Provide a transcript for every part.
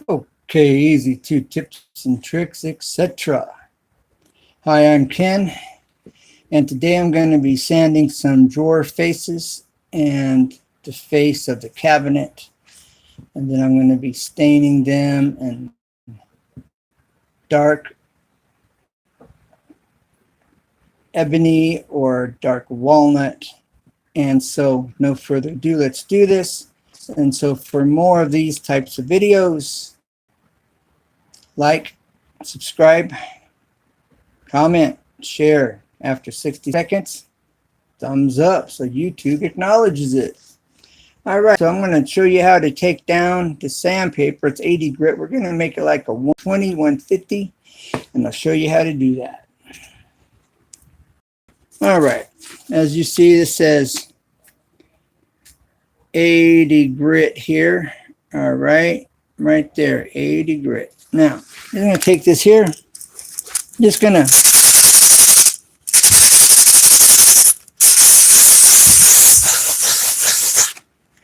Okay, easy two tips and tricks, etc. Hi, I'm Ken, and today I'm going to be sanding some drawer faces and the face of the cabinet, and then I'm going to be staining them in dark ebony or dark walnut. And so, no further ado, let's do this. And so, for more of these types of videos, like, subscribe, comment, share. After 60 seconds, thumbs up so YouTube acknowledges it. All right, so I'm going to show you how to take down the sandpaper. It's 80 grit. We're going to make it like a 120, 150, and I'll show you how to do that. All right, as you see, this says 80 grit here. All right, right there, 80 grit. Now, I'm going to take this here. Just going to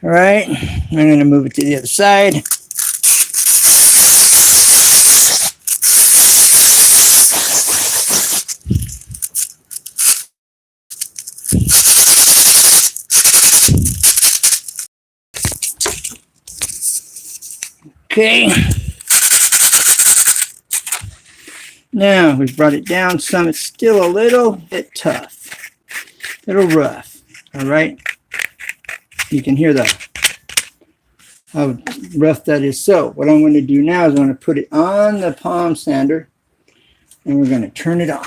all right, I'm going to move it to the other side. Okay. Now we've brought it down some. It's still a little bit tough, a little rough. All right. You can hear how rough that is. So what I'm going to do now is I'm going to put it on the palm sander, and we're going to turn it on.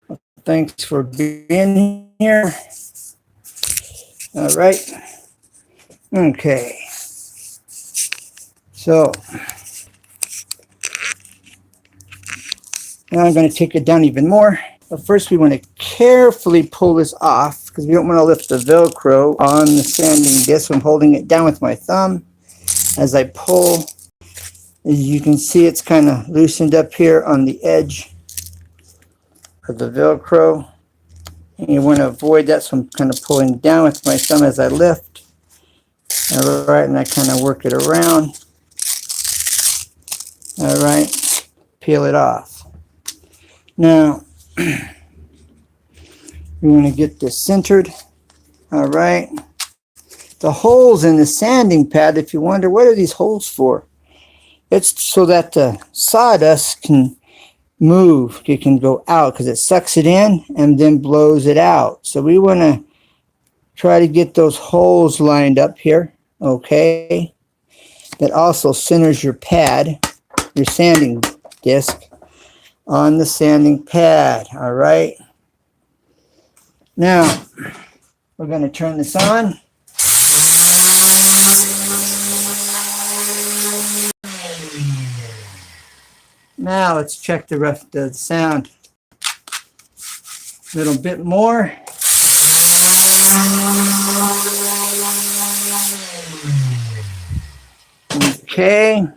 Well, thanks for being here. All right. Okay. So now I'm going to take it down even more. But first we want to carefully pull this off because we don't want to lift the Velcro on the sanding disc. I'm holding it down with my thumb. As I pull, as you can see, it's kind of loosened up here on the edge of the Velcro. And you want to avoid that, so I'm kind of pulling down with my thumb as I lift. All right, and I kind of work it around. All right, peel it off. Now, we want to get this centered. All right. The holes in the sanding pad, if you wonder, what are these holes for? It's so that the sawdust can move. It can go out because it sucks it in and then blows it out. So we want to try to get those holes lined up here. Okay. That also centers your pad, your sanding disc, on the sanding pad. All right. Now, we're going to turn this on. Now, let's check the sound. A little bit more. Okay.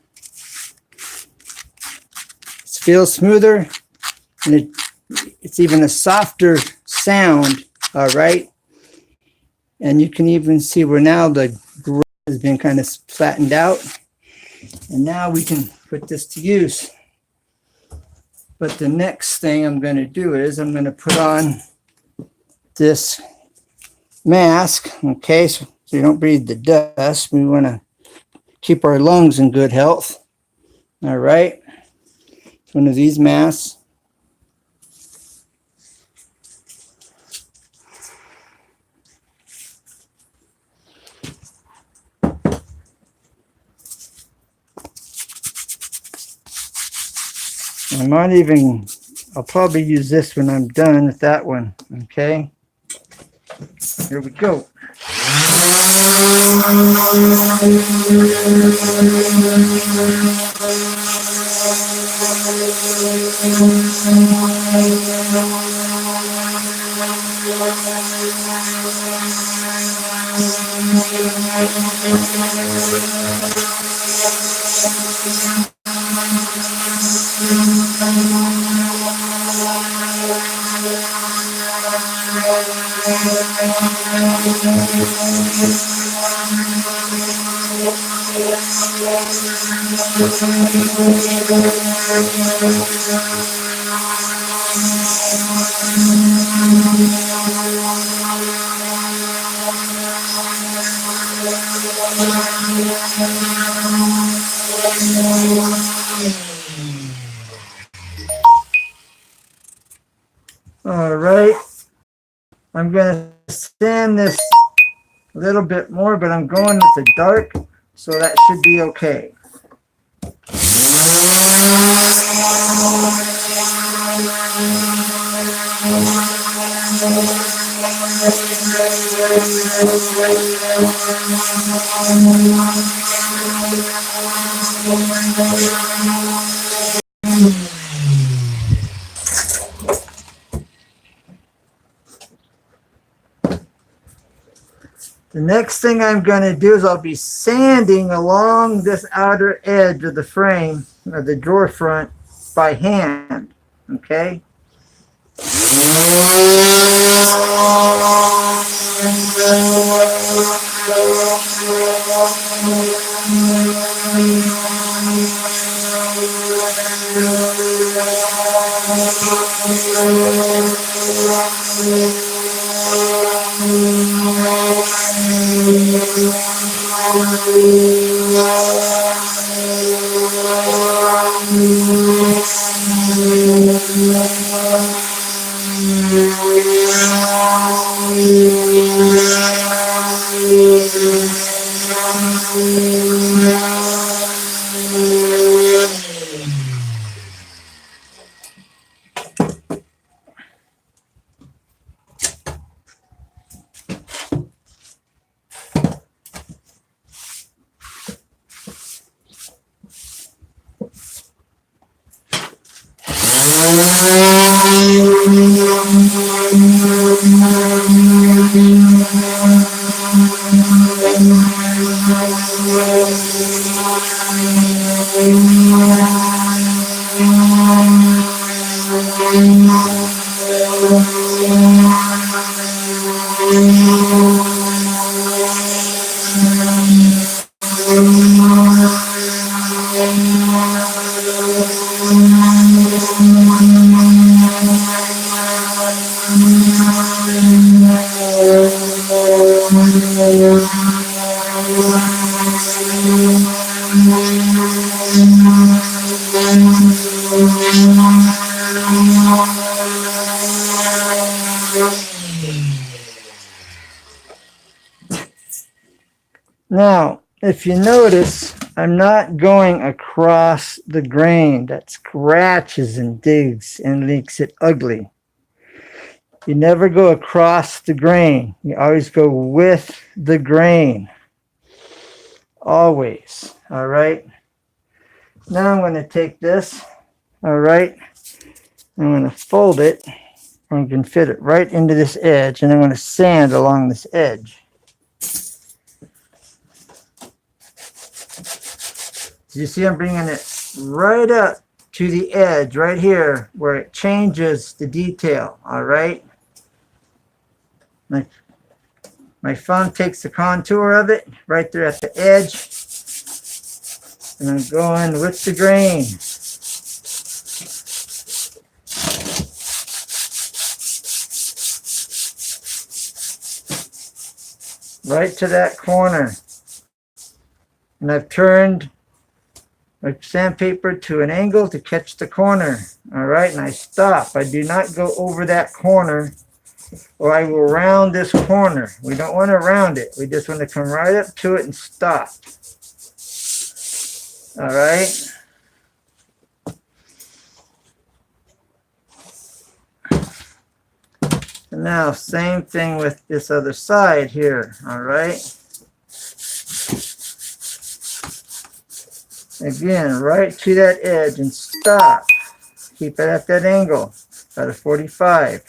It feels smoother, and it's even a softer sound. All right. And you can even see where now the growth has been kind of flattened out. And now we can put this to use. But the next thing I'm going to do is I'm going to put on this mask. Okay, so you don't breathe the dust. We want to keep our lungs in good health. All right. It's one of these masks. I'll probably use this when I'm done with that one. Okay. Here we go. All right, I'm going to sand this a little bit more, but I'm going with the dark, so that should be okay. The next thing I'm going to do is I'll be sanding along this outer edge of the frame, of the drawer front, by hand, okay? Now, if you notice, I'm not going across the grain. That scratches and digs and makes it ugly. You never go across the grain. You always go with the grain. Always. All right. Now I'm going to take this. All right. I'm going to fold it. I can fit it right into this edge, and I'm going to sand along this edge. You see I'm bringing it right up to the edge right here where it changes the detail, all right? My thumb takes the contour of it right there at the edge, and I'm going with the grain. Right to that corner. And I've turned my sandpaper to an angle to catch the corner. All right, and I stop. I do not go over that corner, or I will round this corner. We don't want to round it. We just want to come right up to it and stop. All right. And now, same thing with this other side here. All right. Again, right to that edge and stop. Keep it at that angle, about a 45.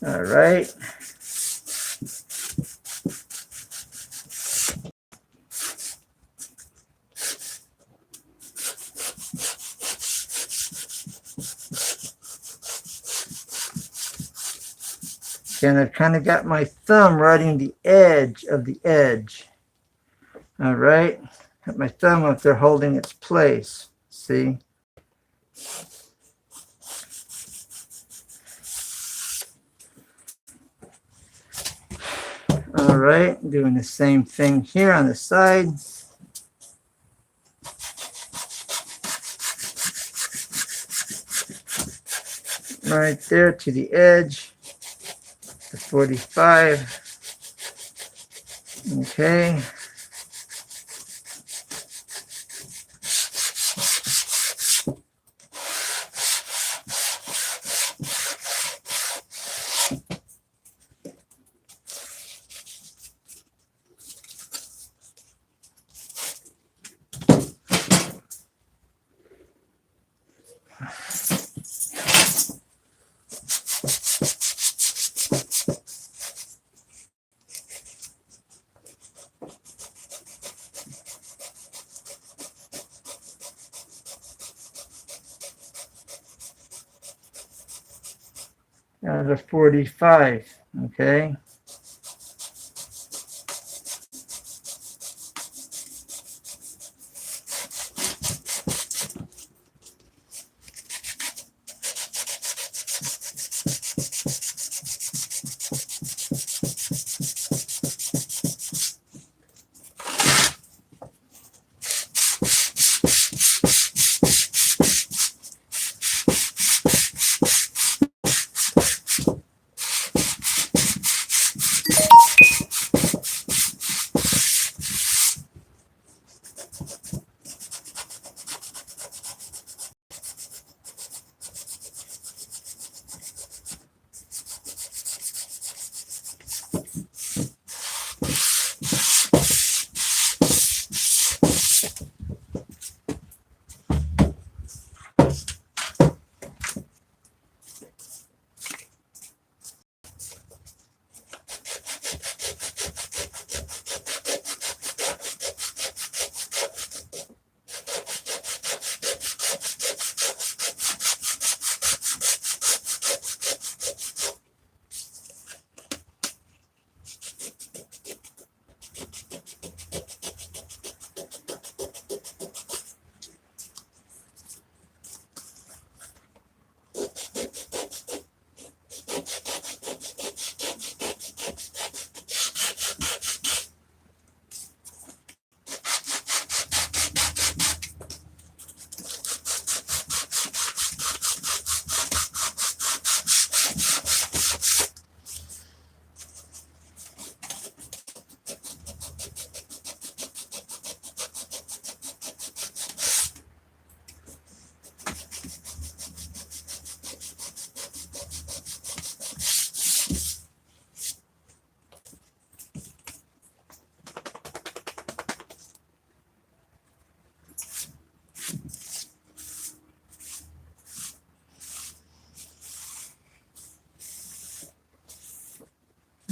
All right. And I've kind of got my thumb right in the edge of the edge. All right. Got my thumb up there holding its place. See? All right, doing the same thing here on the side. Right there to the edge, the 45. Okay. The 45, okay.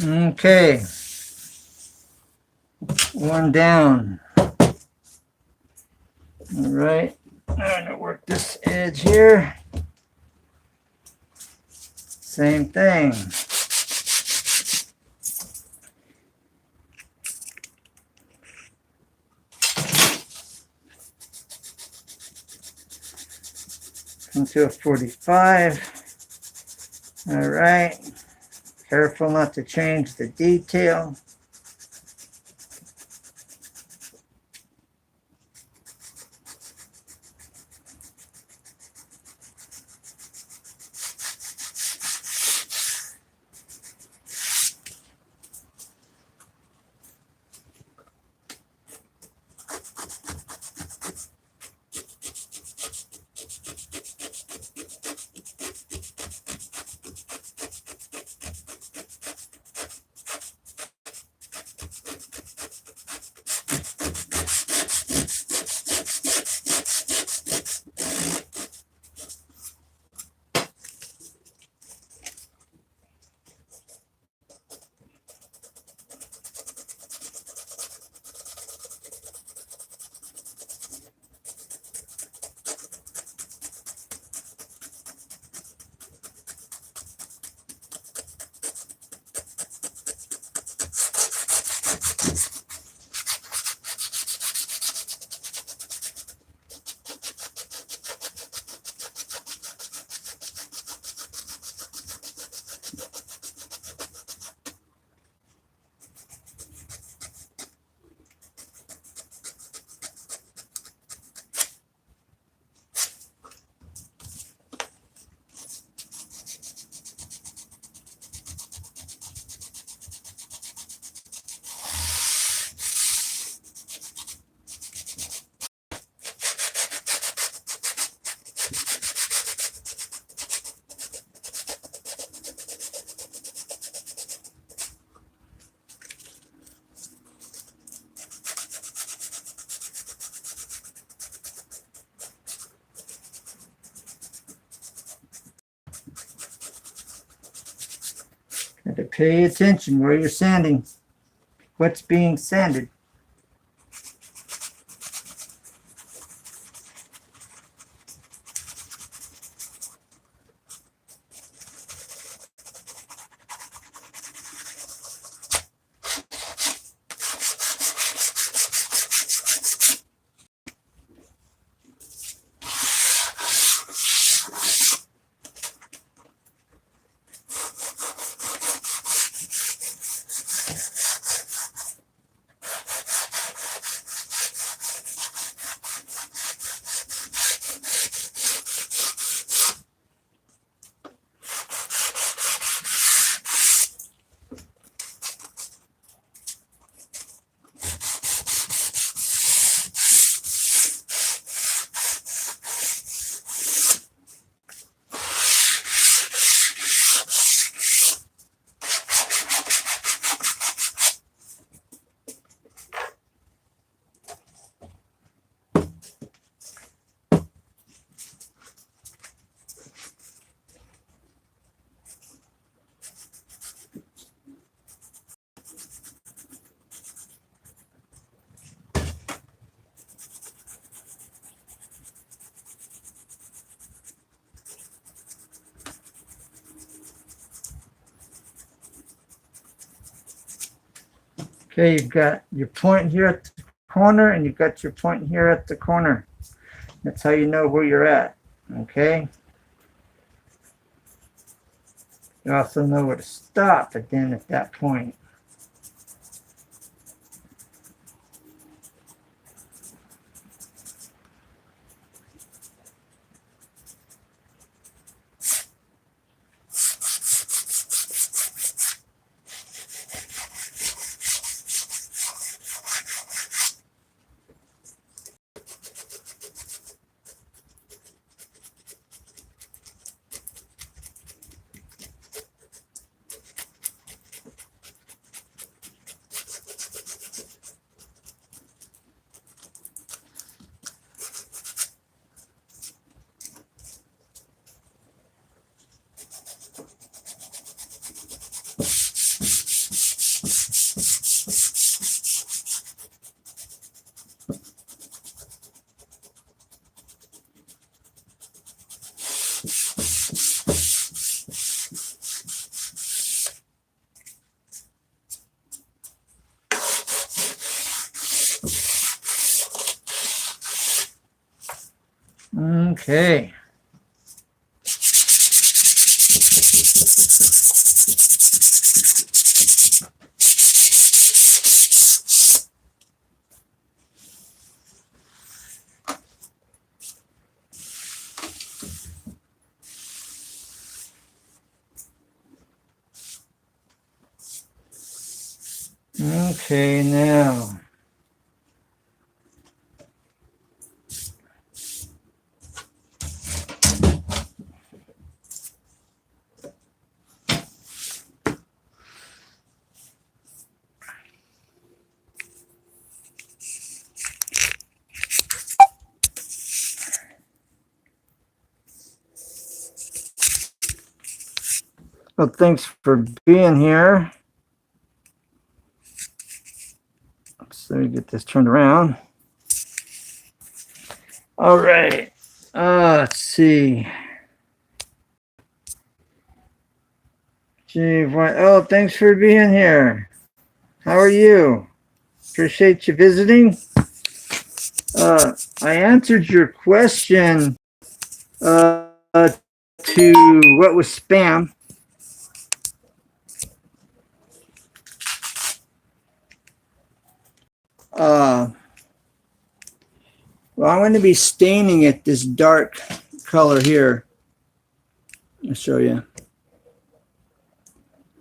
Okay, one down. All right, I'm gonna work this edge here. Same thing. Into a 45. All right, careful not to change the detail. pay attention where you're sanding, what's being sanded. Okay, you've got your point here at the corner, and you've got your point here at the corner. That's how you know where you're at, okay? You also know where to stop again at that point. Okay. Okay, now. Well, thanks for being here. So let me get this turned around. All right. Let's see. Gee, oh, thanks for being here. How are you? Appreciate you visiting. I answered your question to what was spam. Well, I'm going to be staining it this dark color here. I'll show you.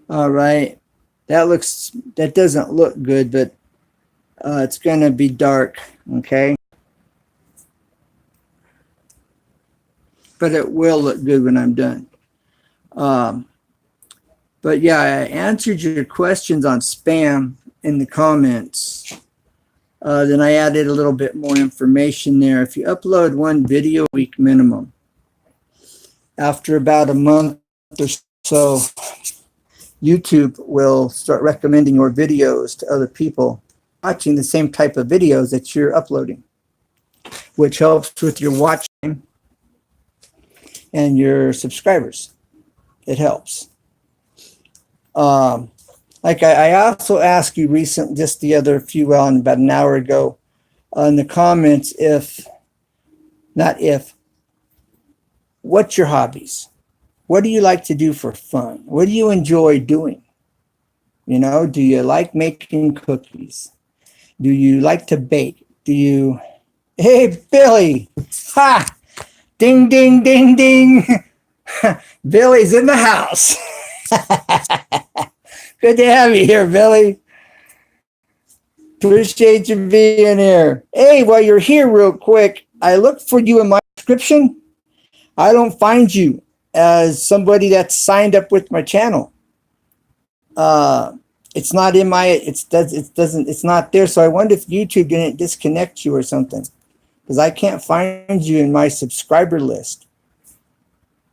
All right. That doesn't look good, but it's going to be dark, okay? But it will look good when I'm done. But yeah, I answered your questions on spam in the comments. Then I added a little bit more information there. If you upload one video a week minimum, after about a month or so, YouTube will start recommending your videos to other people watching the same type of videos that you're uploading, which helps with your watch time and your subscribers. It helps. Like I also asked you recently, just the other few, well, about an hour ago, in the comments, what's your hobbies? What do you like to do for fun? What do you enjoy doing? You know, do you like making cookies? Do you like to bake? Hey, Billy, ha, ding, ding, ding, ding. Billy's in the house. Good to have you here, Billy. Appreciate you being here. Hey, while you're here real quick, I looked for you in my description. I don't find you as somebody that's signed up with my channel. It's not in my, it's not there. So I wonder if YouTube didn't disconnect you or something, because I can't find you in my subscriber list.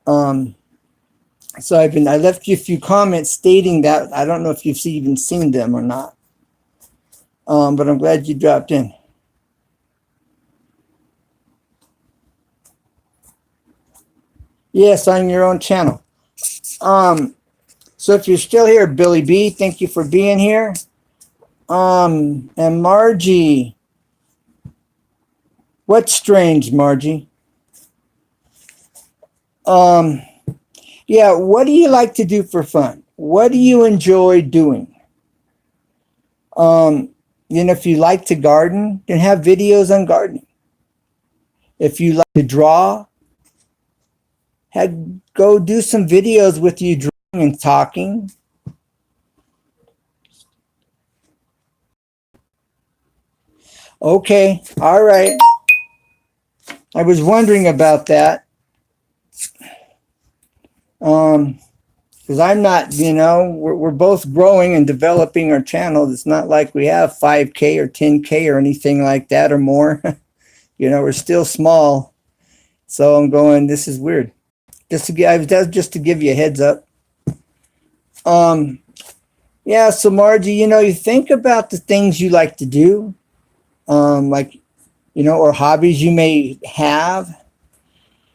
So I left you a few comments stating that. I don't know if you've even seen them or not. But I'm glad you dropped in. Yes, on your own channel. So if you're still here, Billy B, thank you for being here. And Margie, what's strange, Margie? Yeah, what do you like to do for fun? What do you enjoy doing? You know, if you like to garden, then have videos on gardening. If you like to draw, go do some videos with you drawing and talking. Okay, all right. I was wondering about that. Because I'm not, you know, we're both growing and developing our channel. It's not like we have 5K or 10K or anything like that or more. You know, we're still small. So I'm going, this is weird. Just to give you a heads up. Yeah, so Margie, you know, you think about the things you like to do, like, you know, or hobbies you may have,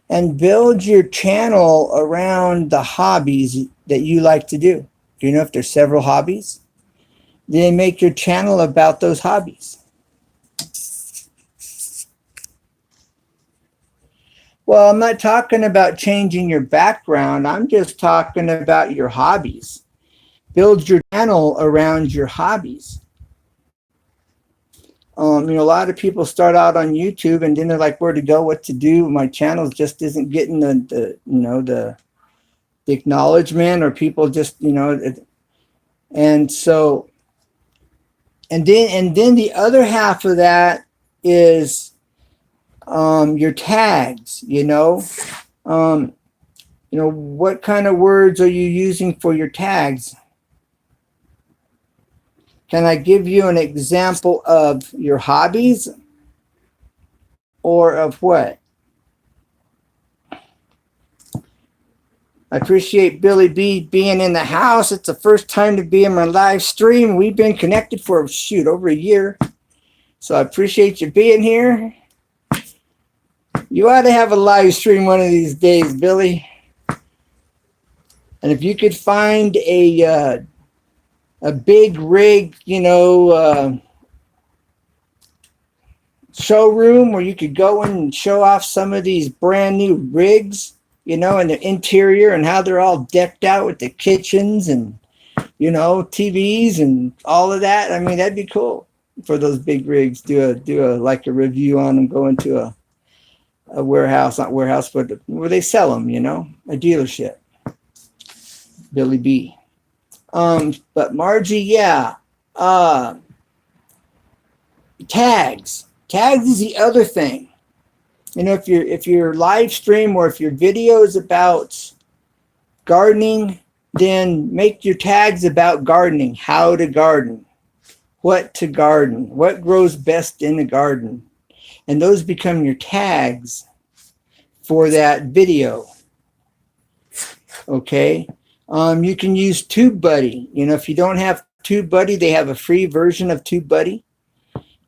and build your channel around the hobbies that you like to do. You know, if there's several hobbies, then make your channel about those hobbies. Well, I'm not talking about changing your background. I'm just talking about your hobbies. Build your channel around your hobbies. You know, a lot of people start out on YouTube and then they're like, where to go, what to do. My channel just isn't getting the you know, the acknowledgement, or people just, you know, and so, and then the other half of that is your tags. You know, what kind of words are you using for your tags? Can I give you an example of your hobbies or of what? I appreciate Billy B being in the house. It's the first time to be in my live stream. We've been connected for, over a year. So I appreciate you being here. You ought to have a live stream one of these days, Billy. And if you could find a big rig, you know, showroom where you could go in and show off some of these brand new rigs, you know, and the interior and how they're all decked out with the kitchens and, you know, TVs and all of that. I mean, that'd be cool for those big rigs. Do a like a review on them, go into a warehouse, not warehouse, but where they sell them, you know, a dealership. Billy B. But Margie, yeah. Tags is the other thing. You know, if your live stream or if your video is about gardening, then make your tags about gardening, how to garden, what to garden, what grows best in the garden. And those become your tags for that video. Okay. You can use TubeBuddy. You know, if you don't have TubeBuddy, they have a free version of TubeBuddy.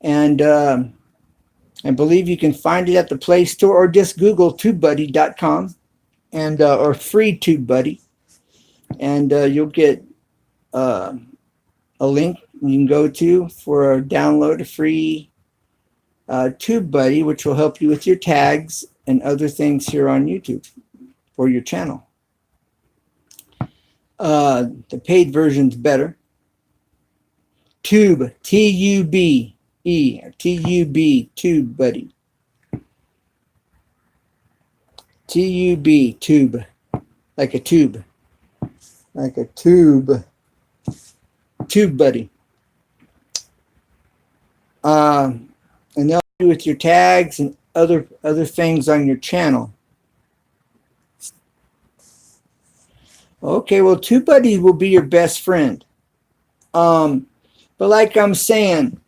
And I believe you can find it at the Play Store, or just Google TubeBuddy.com and or free TubeBuddy. And you'll get a link you can go to for download a free TubeBuddy, which will help you with your tags and other things here on YouTube for your channel. The paid version's better. Tube, T-U-B-E, or T-U-B, TubeBuddy. T-U-B, tube, like a tube. Like a tube. TubeBuddy. And they'll help you with your tags and other things on your channel. Okay, well, TubeBuddy will be your best friend. But like I'm saying,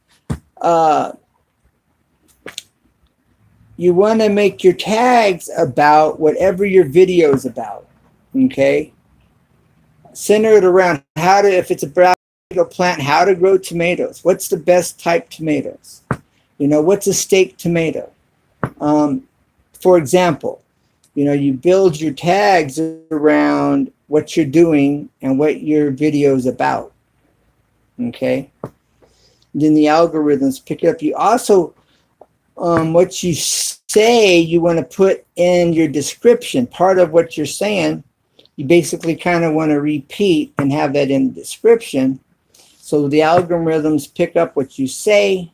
you want to make your tags about whatever your video is about. Okay? Center it around how to, if it's about a plant, how to grow tomatoes. What's the best type tomatoes? You know, what's a steak tomato? For example, you know, you build your tags around what you're doing and what your video is about. Okay? Then the algorithms pick it up. You also, what you say you want to put in your description, part of what you're saying, you basically kind of want to repeat and have that in the description. So the algorithms pick up what you say.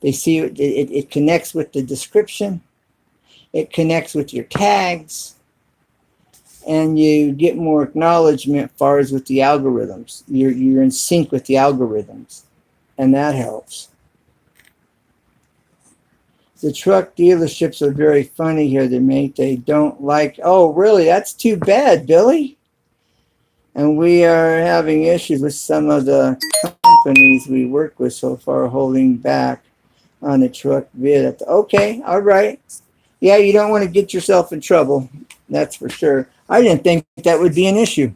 They see it connects with the description. It connects with your tags. And you get more acknowledgement as far as with the algorithms. You're in sync with the algorithms. And that helps. The truck dealerships are very funny here. They don't like, oh, really? That's too bad, Billy. And we are having issues with some of the companies we work with so far holding back on the truck bid. Okay, all right. Yeah, you don't want to get yourself in trouble. That's for sure. I didn't think that would be an issue.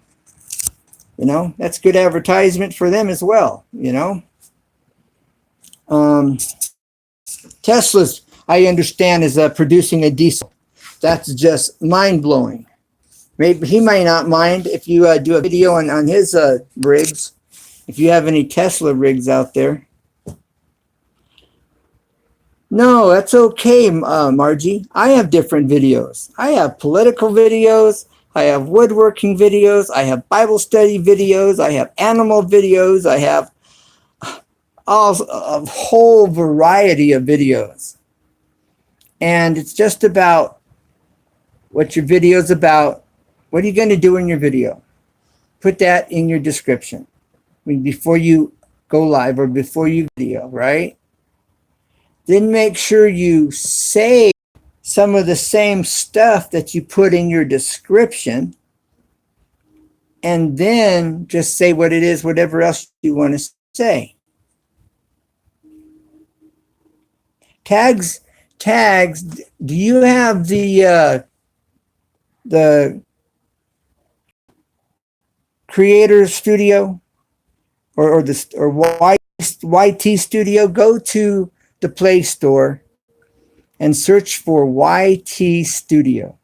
You know, that's good advertisement for them as well, you know. Tesla's, I understand, is producing a diesel. That's just mind-blowing. Maybe he might not mind if you do a video on his rigs, if you have any Tesla rigs out there. No, that's okay, Margie. I have different videos. I have political videos. I have woodworking videos. I have Bible study videos. I have animal videos. I have a whole variety of videos. And it's just about what your video is about. What are you going to do in your video? Put that in your description. I mean, before you go live or before you video, right? Then make sure you say some of the same stuff that you put in your description. And then just say what it is, whatever else you want to say. Tags. Do you have the Creator Studio or YT Studio? Go to the Play Store and search for YT Studio.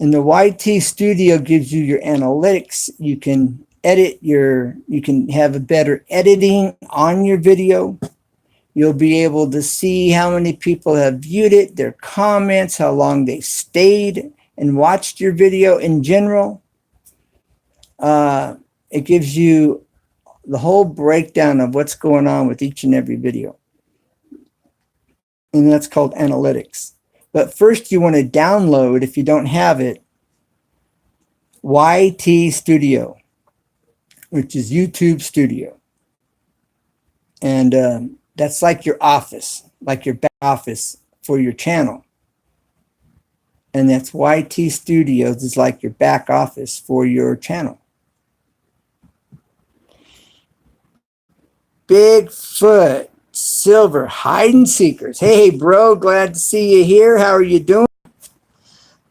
And the YT Studio gives you your analytics. You can edit you can have a better editing on your video. You'll be able to see how many people have viewed it, their comments, how long they stayed and watched your video in general. It gives you the whole breakdown of what's going on with each and every video. And that's called analytics. But first you want to download, if you don't have it, YT Studio, which is YouTube Studio. And that's like your office, like your back office for your channel. And that's YT Studios is like your back office for your channel. Bigfoot, Silver, Hide and Seekers. Hey, bro, glad to see you here. How are you doing?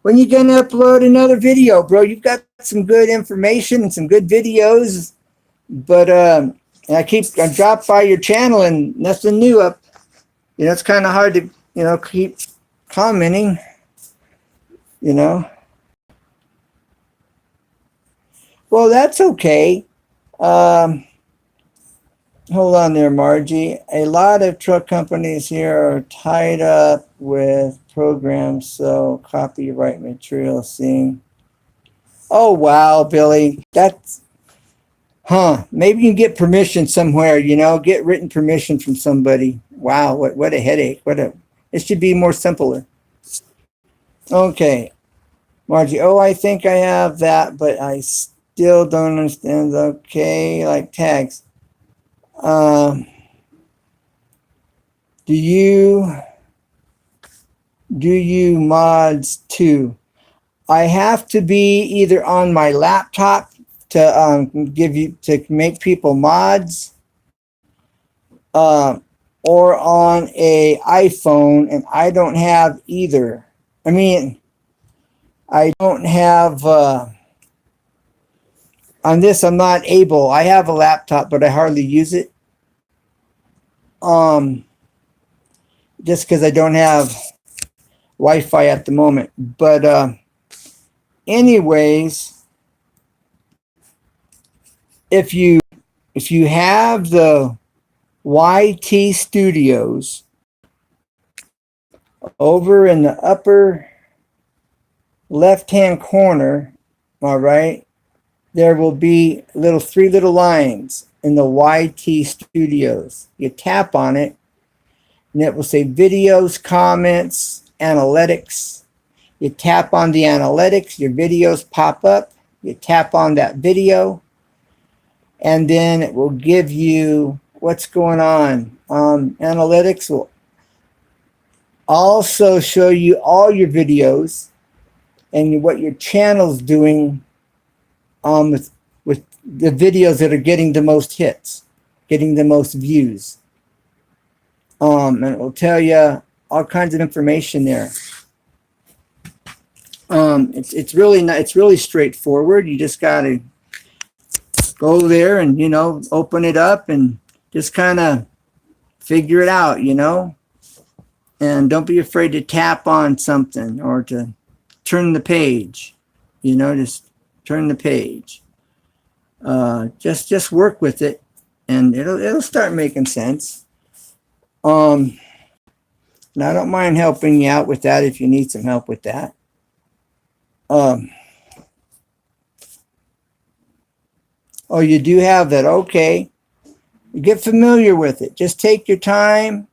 when you gonna upload another video, bro? You've got some good information and some good videos, but I drop by your channel and nothing new up. You know, it's kind of hard to keep commenting. You know, well, that's okay. Hold on there, Margie. A lot of truck companies here are tied up with programs, so copyright material seeing. Oh, wow, Billy. That's, maybe you can get permission somewhere, get written permission from somebody. Wow, what a headache. It should be more simpler. Okay, Margie. Oh, I think I have that, but I still don't understand. Okay, like tags. Do you mods too? I have to be either on my laptop to make people mods, or on a iPhone, and I don't have either. I mean, I don't have on this. I'm not able. I have a laptop, but I hardly use it. Just because I don't have Wi-Fi at the moment. But anyways, if you have the YT Studios over in the upper left-hand corner, all right, there will be three little lines in the YT Studios. You tap on it, and it will say videos, comments, analytics. You tap on the analytics, your videos pop up. You tap on that video, and then it will give you what's going on. Analytics will also show you all your videos and what your channel's doing with the videos that are getting the most hits, getting the most views. And it will tell you all kinds of information there. It's really straightforward. You just got to go there and open it up and just kind of figure it out, and don't be afraid to tap on something or to turn the page, just turn the page. Just work with it, and it'll start making sense. And I don't mind helping you out with that if you need some help with that. Oh, you do have that. Okay. Get familiar with it. Just take your time.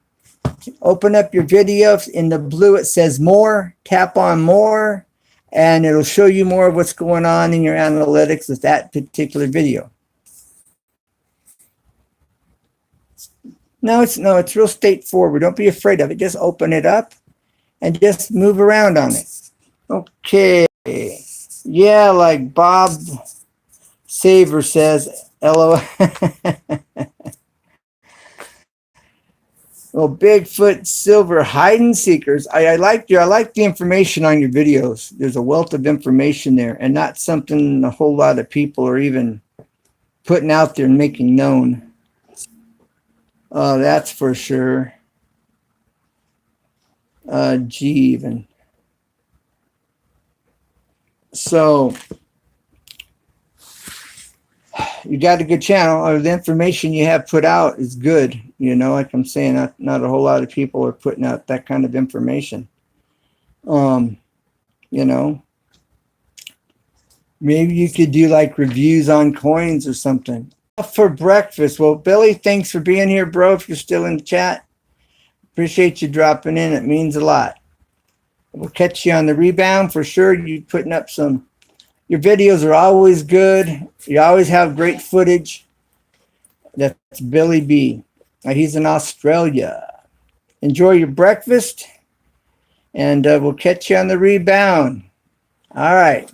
Open up your video. In the blue, it says more. Tap on more, and it'll show you more of what's going on in your analytics with that particular video. No, it's real straightforward. Don't be afraid of it. Just open it up and just move around on it. Okay. Yeah, like Bob Saver says, LOL. Well, Bigfoot Silver hide and seekers. I like the information on your videos. There's a wealth of information there, and not something a whole lot of people are even putting out there and making known. That's for sure. G even. So you got a good channel, or the information you have put out is good. Like I'm saying, not a whole lot of people are putting out that kind of information. Maybe you could do like reviews on coins or something. For breakfast. Well, Billy, thanks for being here, bro. If you're still in the chat, appreciate you dropping in. It means a lot. We'll catch you on the rebound for sure. You putting up your videos are always good. You always have great footage. That's Billy B. He's in Australia. Enjoy your breakfast, and we'll catch you on the rebound. All right.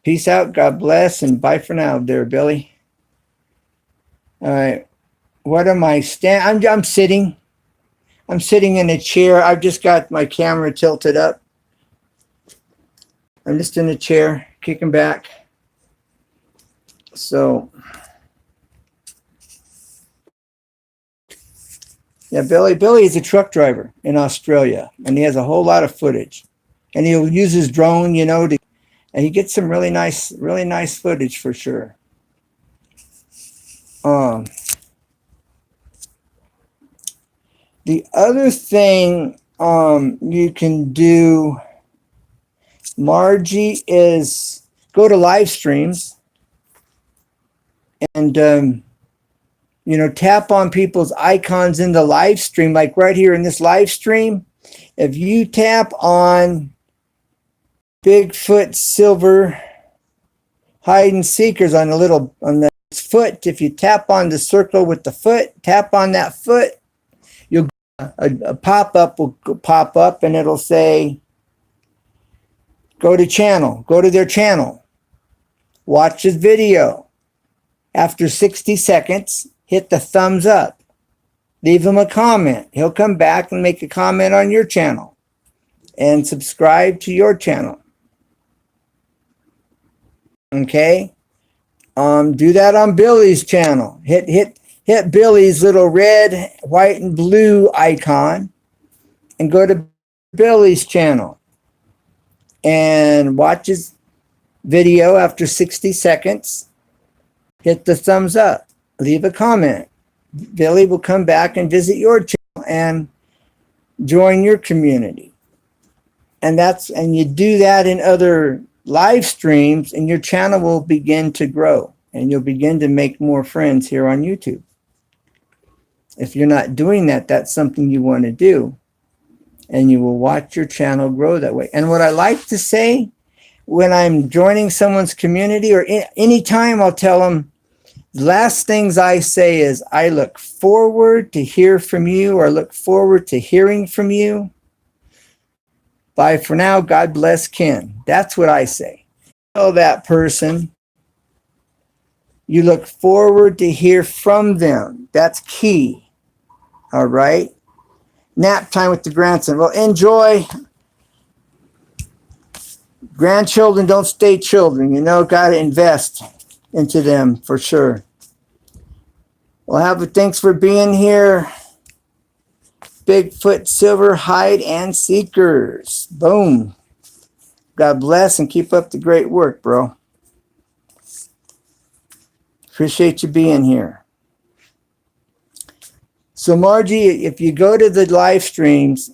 Peace out. God bless, and bye for now there, Billy. All right. What am I I'm sitting. I'm sitting in a chair. I've just got my camera tilted up. I'm just in a chair, kicking back. So, yeah, Billy is a truck driver in Australia, and he has a whole lot of footage. And he'll use his drone, you know, and he gets some really nice footage for sure. The other thing you can do, Margie, is go to live streams and you know, tap on people's icons in the live stream, like right here in this live stream. If you tap on Bigfoot Silver Hide and Seekers on the foot, if you tap on the circle with the foot, tap on that foot, you'll a pop-up will pop up and it'll say go to channel, go to their channel, watch this video. After 60 seconds, hit the thumbs up, leave him a comment. He'll come back and make a comment on your channel and subscribe to your channel. Okay? Do that on Billy's channel. Hit Billy's little red, white, and blue icon and go to Billy's channel and watch his video after 60 seconds. Hit the thumbs up, leave a comment. Billy will come back and visit your channel and join your community. And you do that in other live streams, and your channel will begin to grow and you'll begin to make more friends here on YouTube. If you're not doing that, that's something you want to do, and you will watch your channel grow that way. And what I like to say when I'm joining someone's community or anytime, I'll tell them, the last things I say is, I look forward to hear from you, or look forward to hearing from you. Bye for now. God bless Ken. That's what I say. Tell that person you look forward to hear from them. That's key. All right. Nap time with the grandson. Well, enjoy. Grandchildren don't stay children. You know, got to invest into them for sure. Well, thanks for being here. Bigfoot Silver Hide and Seekers. Boom. God bless and keep up the great work, bro. Appreciate you being here. So Margie, if you go to the live streams,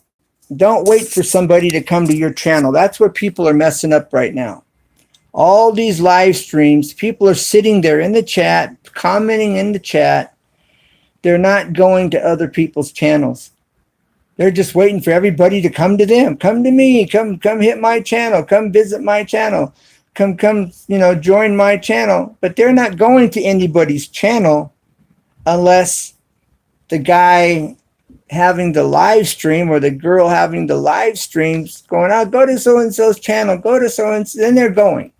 don't wait for somebody to come to your channel. That's where people are messing up right now. All these live streams, people are sitting there in the chat, commenting in the chat. They're not going to other people's channels. They're just waiting for everybody to come to them. Come to me. Come hit my channel. Come visit my channel. Come, you know, join my channel. But they're not going to anybody's channel unless the guy having the live stream or the girl having the live streams going, I'll go to so-and-so's channel, go to so-and-so, then they're going.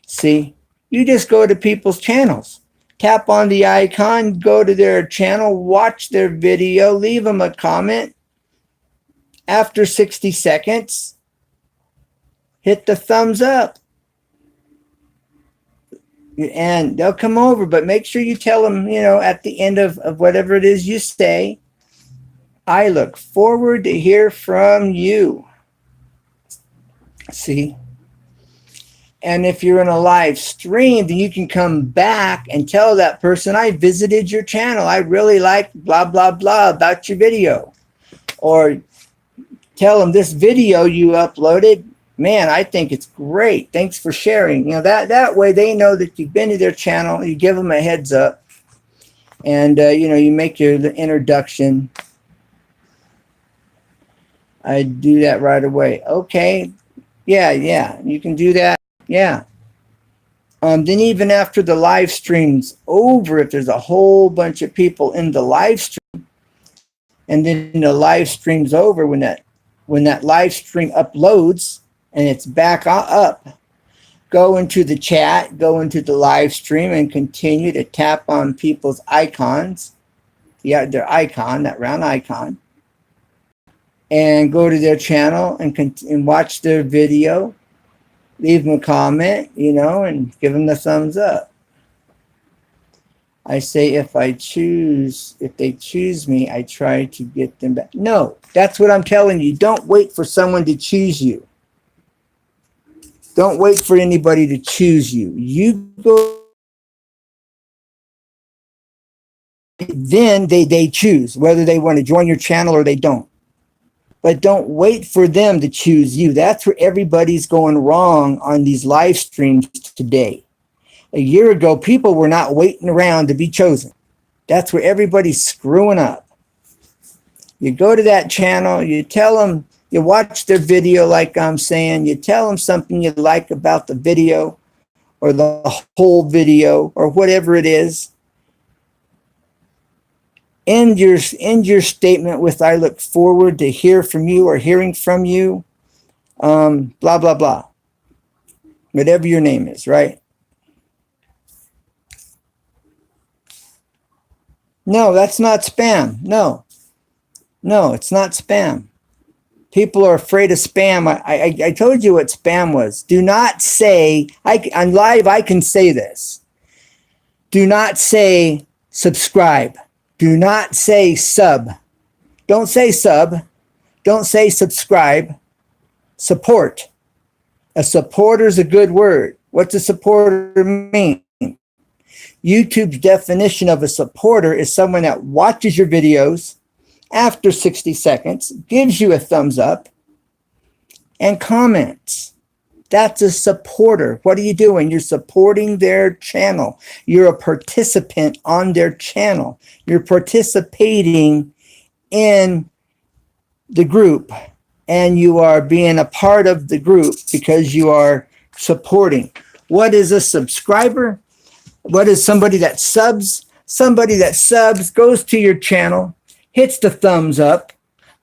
See, you just go to people's channels. Tap on the icon, go to their channel, watch their video, leave them a comment. After 60 seconds, hit the thumbs up. And they'll come over, but make sure you tell them, you know, at the end of whatever it is you say, I look forward to hear from you. See? And if you're in a live stream, then you can come back and tell that person, I visited your channel. I really like blah, blah, blah about your video. Or tell them this video you uploaded, man, I think it's great. Thanks for sharing. You know, that way they know that you've been to their channel. You give them a heads up. And, you know, you make your introduction. I do that right away. Okay. Yeah, you can do that. Yeah. Then even after the live stream's over, if there's a whole bunch of people in the live stream, and then the live stream's over, when that live stream uploads and it's back up, go into the chat, go into the live stream, and continue to tap on people's icons. Yeah, their icon, that round icon, and go to their channel and watch their video. leave them a comment, you know, and give them the thumbs up. I say if they choose me, I try to get them back. No, that's what I'm telling you. Don't wait for someone to choose you. Don't wait for anybody to choose you. You go, then they choose whether they want to join your channel or they don't. But don't wait for them to choose you. That's where everybody's going wrong on these live streams today. A year ago, people were not waiting around to be chosen. That's where everybody's screwing up. You go to that channel, you tell them, you watch their video like I'm saying, you tell them something you like about the video or the whole video or whatever it is. End your statement with, I look forward to hear from you or hearing from you, blah, blah, blah. Whatever your name is, right? No, that's not spam. No, it's not spam. People are afraid of spam. I told you what spam was. Do not say, on live, I can say this. Do not say subscribe. Do not say sub. Don't say sub. Don't say subscribe. Support. A supporter is a good word. What's a supporter mean? YouTube's definition of a supporter is someone that watches your videos after 60 seconds, gives you a thumbs up, and comments. That's a supporter. What are you doing? You're supporting their channel. You're a participant on their channel. You're participating in the group, and you are being a part of the group because you are supporting. What is a subscriber? What is somebody that subs? Somebody that subs goes to your channel, hits the thumbs up,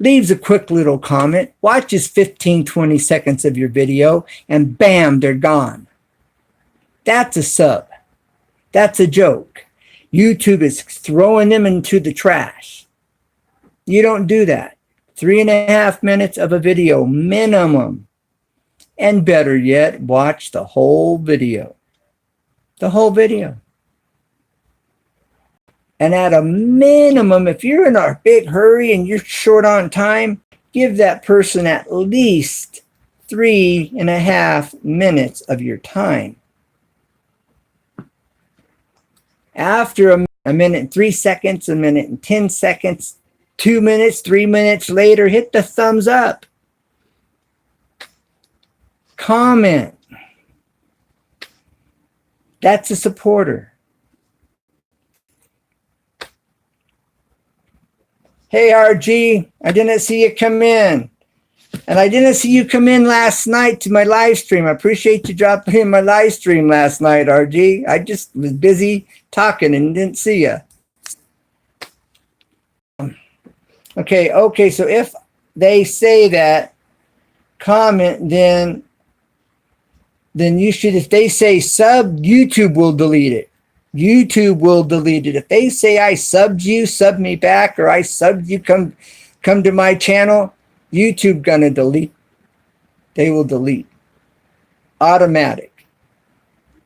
leaves a quick little comment, watches 15, 20 seconds of your video, and bam, they're gone. That's a sub. That's a joke. YouTube is throwing them into the trash. You don't do that. 3.5 minutes of a video minimum. And better yet, watch the whole video. The whole video. And at a minimum, if you're in a big hurry and you're short on time, give that person at least 3.5 minutes of your time. After a minute and 3 seconds, a minute and 10 seconds, 2 minutes, 3 minutes later, hit the thumbs up. Comment. That's a supporter. Hey, RG, I didn't see you come in. And I didn't see you come in last night to my live stream. I appreciate you dropping in my live stream last night, RG. I just was busy talking and didn't see you. Okay, so if they say that, comment, then you should, if they say sub, YouTube will delete it. YouTube will delete it. If they say I subbed you, sub me back, or I subbed you, come to my channel, YouTube gonna delete. They will delete. Automatic.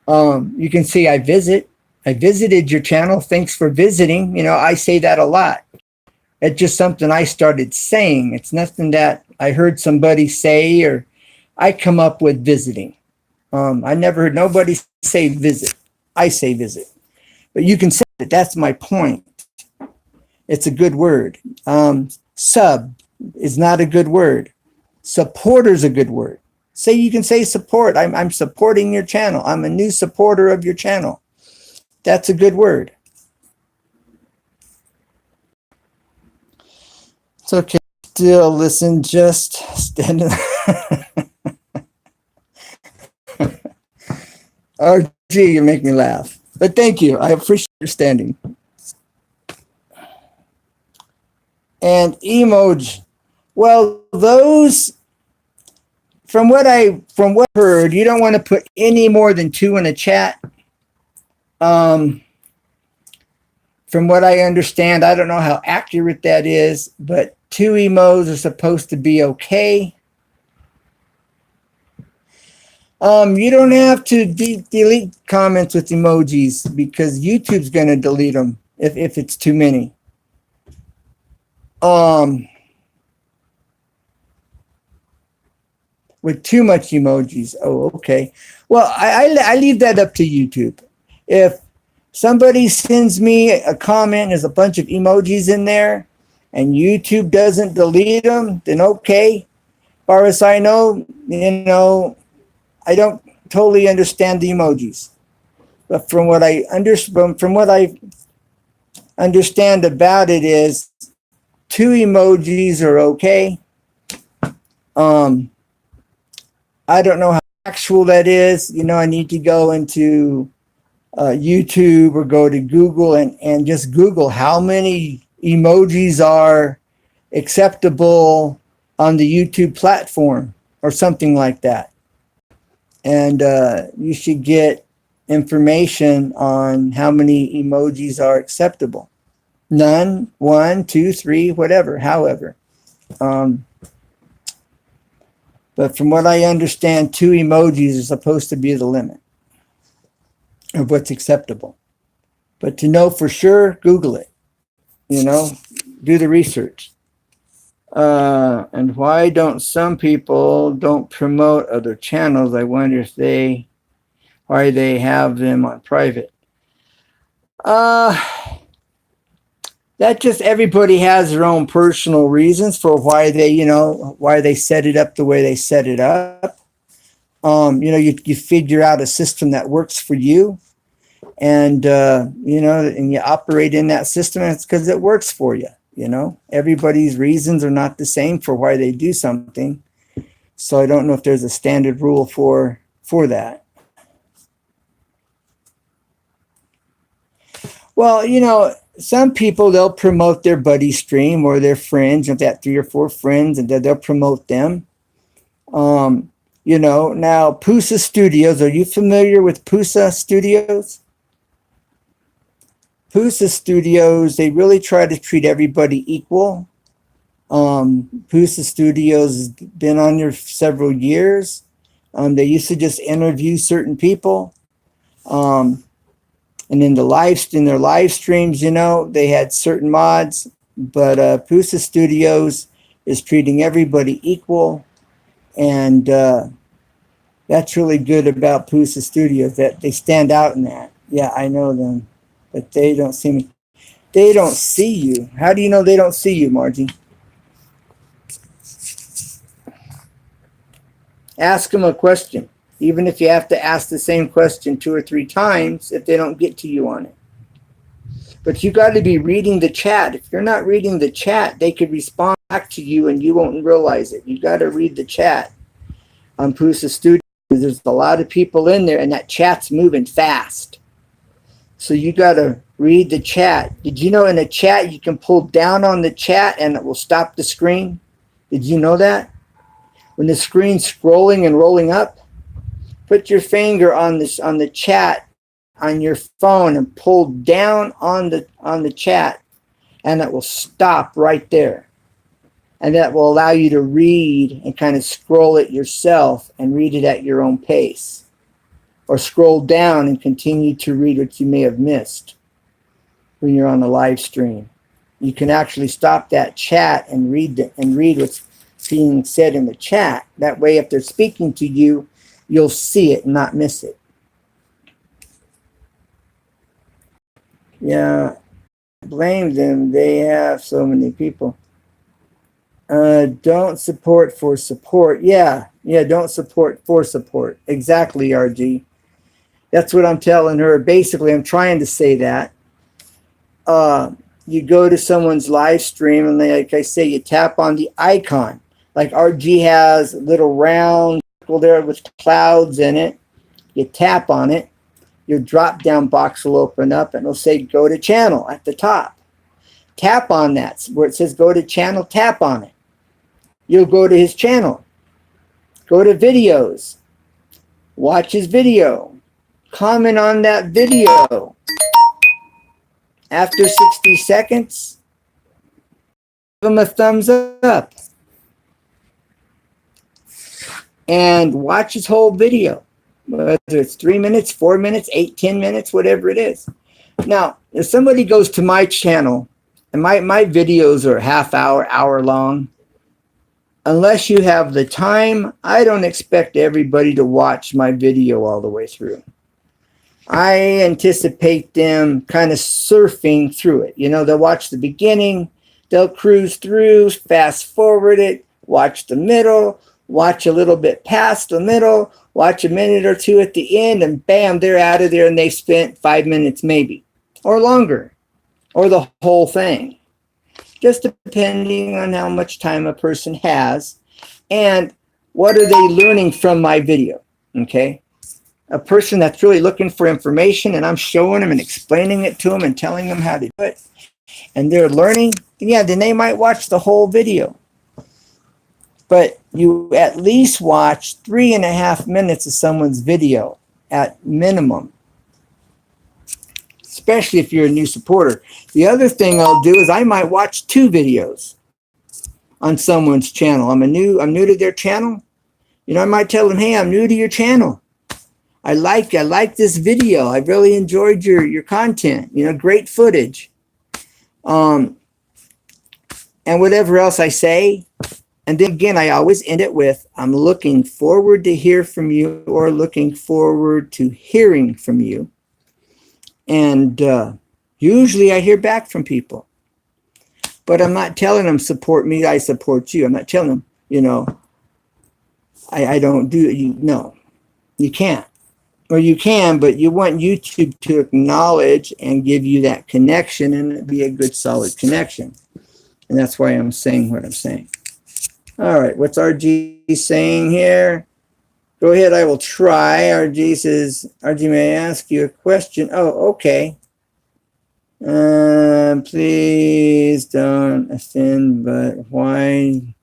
You can see I visited your channel. Thanks for visiting. You know, I say that a lot. It's just something I started saying. It's nothing that I heard somebody say or I come up with visiting. I never heard nobody say visit. I say visit. But you can say that. That's my point. It's a good word. Sub is not a good word. Supporter is a good word. You can say support. I'm supporting your channel. I'm a new supporter of your channel. That's a good word. It's okay. Still listen, just standing. RG, you make me laugh. But thank you. I appreciate your understanding. And emoji. Well, those, from what I heard, you don't want to put any more than 2 in a chat. From what I understand, I don't know how accurate that is, but 2 emojis are supposed to be okay. You don't have to delete comments with emojis because YouTube's going to delete them if it's too many. With too much emojis. Oh, okay. Well, I leave that up to YouTube. If somebody sends me a comment and there's a bunch of emojis in there and YouTube doesn't delete them, then okay. As far as I know, I don't totally understand the emojis. But from what I understand about it is 2 emojis are okay. I don't know how actual that is. I need to go into YouTube or go to Google and just Google how many emojis are acceptable on the YouTube platform or something like that. And you should get information on how many emojis are acceptable. None, 1, 2, 3, whatever, however. But from what I understand, 2 emojis is supposed to be the limit of what's acceptable. But to know for sure, Google it. Do the research. And why don't some people don't promote other channels? I wonder why they have them on private. That just everybody has their own personal reasons for why they set it up the way they set it up. You figure out a system that works for you, and and you operate in that system, and it's because it works for you. Everybody's reasons are not the same for why they do something. So I don't know if there's a standard rule for that. Well, some people, they'll promote their buddy stream or their friends, if that 3 or 4 friends, and they'll promote them. Now Pusa Studios, are you familiar with Pusa Studios? Pusa Studios, they really try to treat everybody equal. Pusa Studios has been on there for several years. They used to just interview certain people. And in their live streams, they had certain mods, but Pusa Studios is treating everybody equal. And that's really good about Pusa Studios, that they stand out in that. Yeah, I know them, but they don't see me. They don't see you. How do you know they don't see you, Margie? Ask them a question, even if you have to ask the same question 2 or 3 times if they don't get to you on it. But you got to be reading the chat. If you're not reading the chat, they could respond back to you and you won't realize it. You got to read the chat on Pusa Studios. There's a lot of people in there and that chat's moving fast. So you got to read the chat. Did you know in a chat you can pull down on the chat and it will stop the screen? Did you know that? When the screen's scrolling and rolling up, put your finger on the chat on your phone and pull down on the chat, and it will stop right there. And that will allow you to read and kind of scroll it yourself and read it at your own pace. Or scroll down and continue to read what you may have missed when you're on a live stream. You can actually stop that chat and read what's being said in the chat. That way, if they're speaking to you, you'll see it and not miss it. Yeah, blame them. They have so many people. Don't support for support. Yeah, don't support for support. Exactly, RG. That's what I'm telling her. Basically, I'm trying to say that. You go to someone's live stream and like I say, you tap on the icon. Like RG has a little round circle there with clouds in it. You tap on it. Your drop-down box will open up and it'll say go to channel at the top. Tap on that where it says go to channel, tap on it. You'll go to his channel. Go to videos. Watch his video. Comment on that video. After 60 seconds, give him a thumbs up. and watch his whole video, whether it's 3 minutes, 4 minutes, 8, 10 minutes, whatever it is. Now, if somebody goes to my channel, and my videos are half hour, hour long, unless you have the time, I don't expect everybody to watch my video all the way through. I anticipate them kind of surfing through it. You know, they'll watch the beginning, they'll cruise through, fast forward it, watch the middle, watch a little bit past the middle, watch a minute or two at the end, and bam, they're out of there and they've spent 5 minutes maybe, or longer, or the whole thing. Just depending on how much time a person has and what are they learning from my video, okay? A person that's really looking for information and I'm showing them and explaining it to them and telling them how to do it, and they're learning, yeah, then they might watch the whole video. But you at least watch 3.5 minutes of someone's video at minimum, especially if you're a new supporter. The other thing I'll do is I might watch 2 videos on someone's channel. I'm new to their channel. You know, I might tell them, hey, I'm new to your channel. I like this video. I really enjoyed your content. You know, great footage. And whatever else I say. And then again, I always end it with, I'm looking forward to hear from you, or looking forward to hearing from you. And usually I hear back from people. But I'm not telling them, support me, I support you. I'm not telling them, you know, I don't do it. No, you can't. Or you can, but you want YouTube to acknowledge and give you that connection, and it'd be a good, solid connection. And that's why I'm saying what I'm saying. All right, what's RG saying here? Go ahead, I will try. RG says, RG, may I ask you a question? Oh, okay. Please don't offend, but why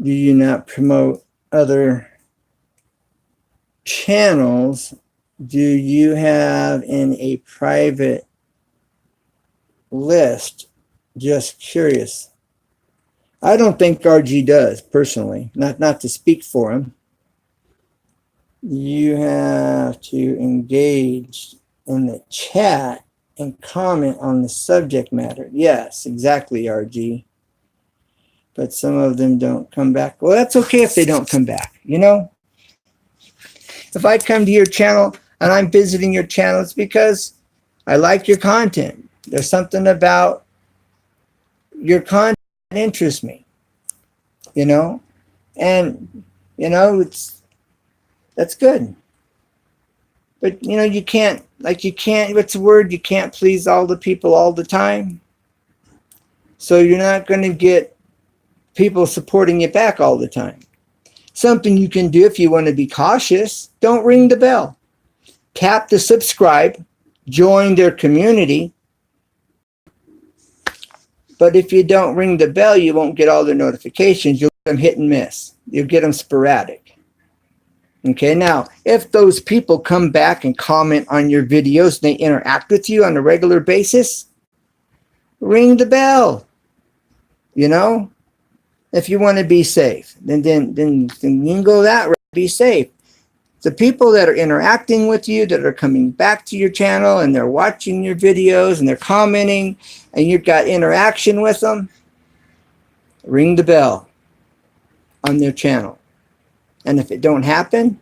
do you not promote other channels? Do you have in a private list? Just curious. I don't think RG does, personally. Not to speak for him. You have to engage in the chat and comment on the subject matter. Yes, exactly, RG. But some of them don't come back. Well, that's okay if they don't come back, you know? If I come to your channel and I'm visiting your channel, it's because I like your content. There's something about your content that interests me, you know? And, you know, that's good. But, you know, you can't, what's the word? You can't please all the people all the time. So you're not going to get people supporting you back all the time. Something you can do if you want to be cautious, don't ring the bell. Tap the subscribe, join their community. But if you don't ring the bell, you won't get all the notifications. You'll get them hit and miss. You'll get them sporadic. Okay, now, if those people come back and comment on your videos and they interact with you on a regular basis, ring the bell. You know? If you want to be safe, then you can go that way, be safe. The people that are interacting with you, that are coming back to your channel and they're watching your videos and they're commenting and you've got interaction with them, ring the bell on their channel. And if it don't happen,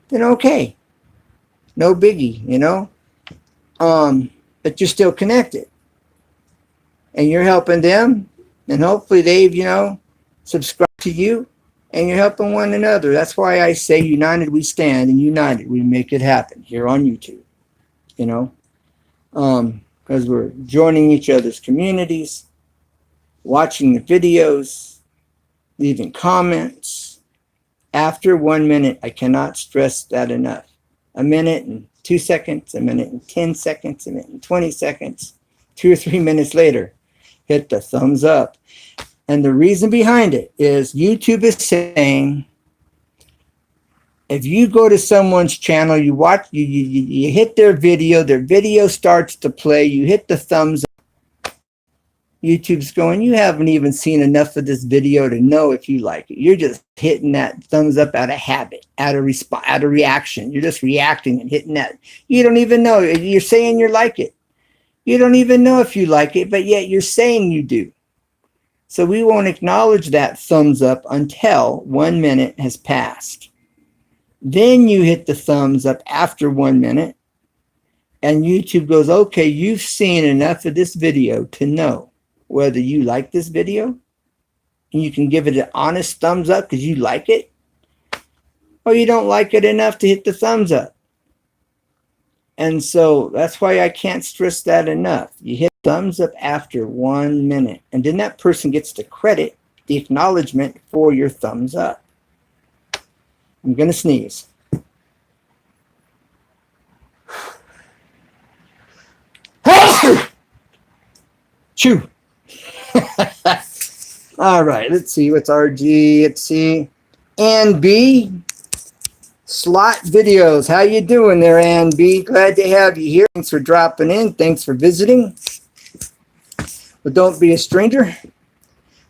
then okay. No biggie, you know? But you're still connected. And you're helping them, and hopefully they've, you know, subscribe to you, and you're helping one another. That's why I say united we stand, and united we make it happen here on YouTube, you know, because we're joining each other's communities, watching the videos, leaving comments. After 1 minute, I cannot stress that enough. A minute and 2 seconds, a minute and 10 seconds, a minute and 20 seconds, 2 or 3 minutes later, hit the thumbs up. And the reason behind it is YouTube is saying, if you go to someone's channel, you watch, you hit their video starts to play, you hit the thumbs up. YouTube's going, you haven't even seen enough of this video to know if you like it. You're just hitting that thumbs up out of habit, out of reaction. You're just reacting and hitting that. You don't even know. You're saying you like it. You don't even know if you like it, but yet you're saying you do. So we won't acknowledge that thumbs up until 1 minute has passed. Then you hit the thumbs up after 1 minute, and YouTube goes, okay, you've seen enough of this video to know whether you like this video, and you can give it an honest thumbs up because you like it, or you don't like it enough to hit the thumbs up. And so that's why I can't stress that enough. You hit thumbs up after 1 minute, and then that person gets the credit, the acknowledgement for your thumbs up. I'm going to sneeze. Chew. All right, let's see. What's RG? Let's see. And B. Slot Videos. How you doing there, Ann B? Glad to have you here. Thanks for dropping in. Thanks for visiting. But don't be a stranger.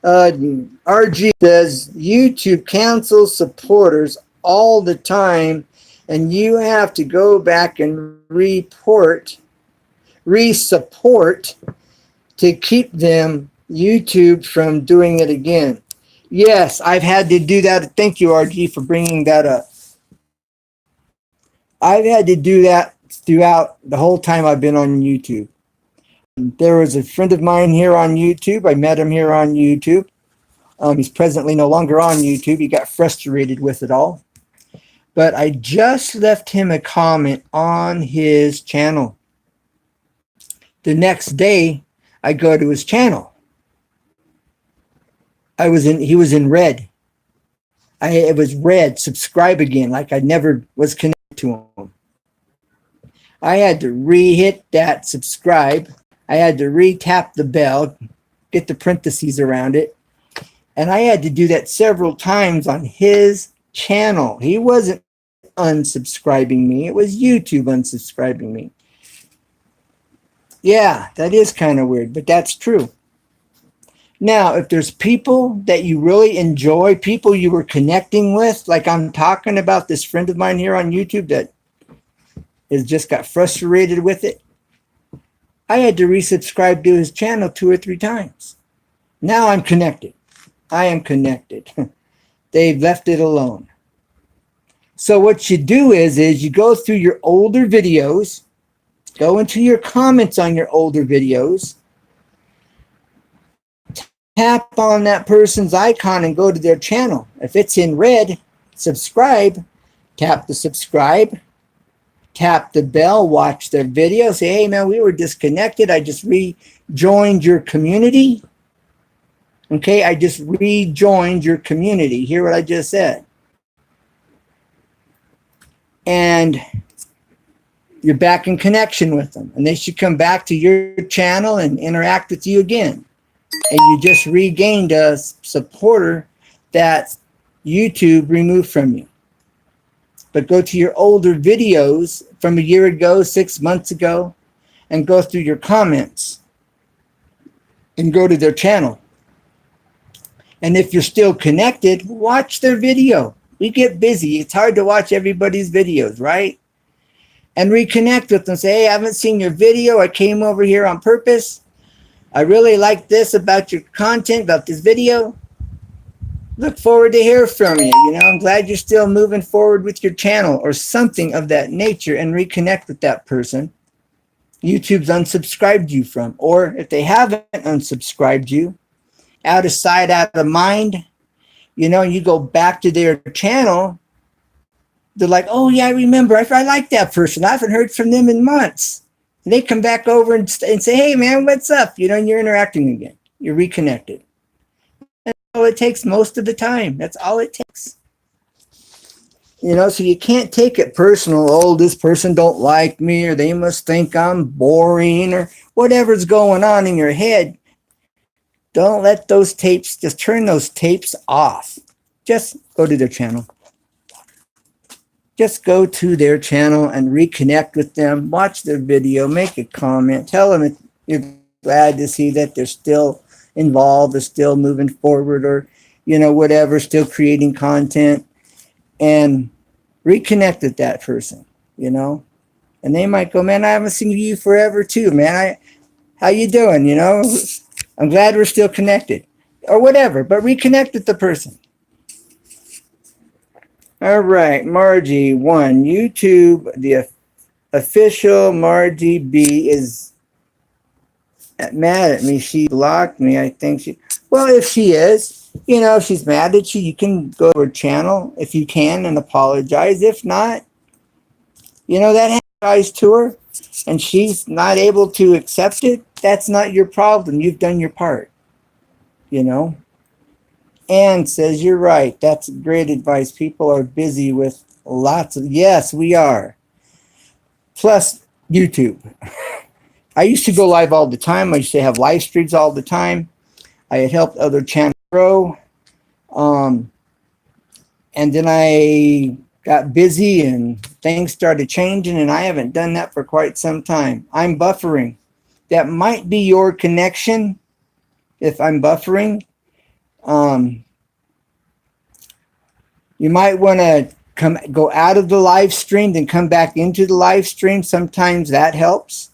RG says YouTube cancels supporters all the time, and you have to go back and re-support to keep them, YouTube, from doing it again. Yes, I've had to do that. Thank you, RG, for bringing that up. I've had to do that throughout the whole time I've been on YouTube. There was a friend of mine here on YouTube. I met him here on YouTube. He's presently no longer on YouTube. He got frustrated with it all. But I just left him a comment on his channel. The next day, I go to his channel. He was in red. It was red, subscribe again, like I never was connected to him. I had to re-hit that subscribe. I had to re-tap the bell, get the parentheses around it. And I had to do that several times on his channel. He wasn't unsubscribing me. It was YouTube unsubscribing me. Yeah, that is kind of weird, but that's true. Now, if there's people that you really enjoy, people you were connecting with, like I'm talking about this friend of mine here on YouTube that has just got frustrated with it, I had to resubscribe to his channel 2 or 3 times. Now I'm connected. I am connected. They've left it alone. So what you do is you go through your older videos, go into your comments on your older videos, tap on that person's icon and go to their channel. If it's in red, subscribe, tap the subscribe, tap the bell, watch their video, say, hey man, we were disconnected. I just rejoined your community. Okay, I just rejoined your community. Hear what I just said. And you're back in connection with them. And they should come back to your channel and interact with you again. And you just regained a supporter that YouTube removed from you. But go to your older videos from a year ago, 6 months ago, and go through your comments and go to their channel. And if you're still connected, watch their video. We get busy. It's hard to watch everybody's videos, right? And reconnect with them. Say, hey, I haven't seen your video. I came over here on purpose. I really like this about your content, about this video. Look forward to hear from you. You know, I'm glad you're still moving forward with your channel or something of that nature, and reconnect with that person YouTube's unsubscribed you from. Or if they haven't unsubscribed you, out of sight, out of mind, you know, you go back to their channel, they're like, oh yeah, I remember, I like that person. I haven't heard from them in months. And they come back over and say, hey man, what's up? You know, and you're interacting again. You're reconnected. That's all it takes most of the time. That's all it takes. You know, so you can't take it personal. Oh, this person don't like me, or they must think I'm boring, or whatever's going on in your head. Don't let those tapes, just turn those tapes off. Just go to their channel. Just go to their channel and reconnect with them. Watch their video, make a comment, tell them you're glad to see that they're still involved, is still moving forward, or, you know, whatever, still creating content, and reconnect with that person, you know? And they might go, man, I haven't seen you forever too, man. How you doing? You know, I'm glad we're still connected, or whatever, but reconnect with the person. All right, Margie 1, YouTube, the official Margie B is mad at me. She blocked me. I think well, if she is, you know, if she's mad at you, you can go to her channel if you can and apologize. If not, you know, that applies to her and she's not able to accept it. That's not your problem. You've done your part, you know. Anne says, you're right. That's great advice. People are busy with lots of, yes, we are. Plus YouTube. I used to go live all the time. I used to have live streams all the time. I had helped other channels grow. And then I got busy and things started changing, and I haven't done that for quite some time. I'm buffering. That might be your connection if I'm buffering. You might want to go out of the live stream, then come back into the live stream. Sometimes that helps.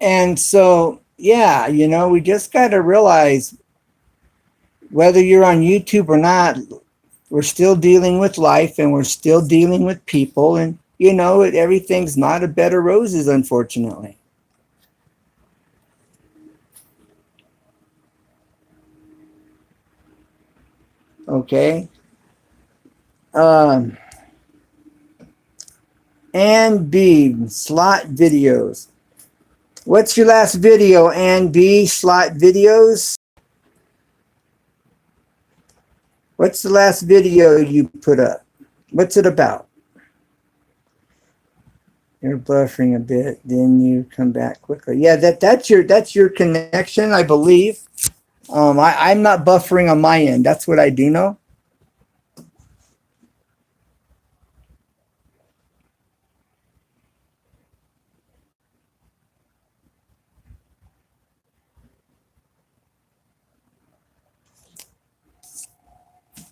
And so, yeah, you know, we just got to realize whether you're on YouTube or not, we're still dealing with life and we're still dealing with people. And, you know, everything's not a bed of roses, unfortunately. Okay. And B, slot videos. What's your last video, and B, slot videos? What's the last video you put up? What's it about? You're buffering a bit, then you come back quickly. Yeah, that's your connection, I believe. I'm not buffering on my end. That's what I do know.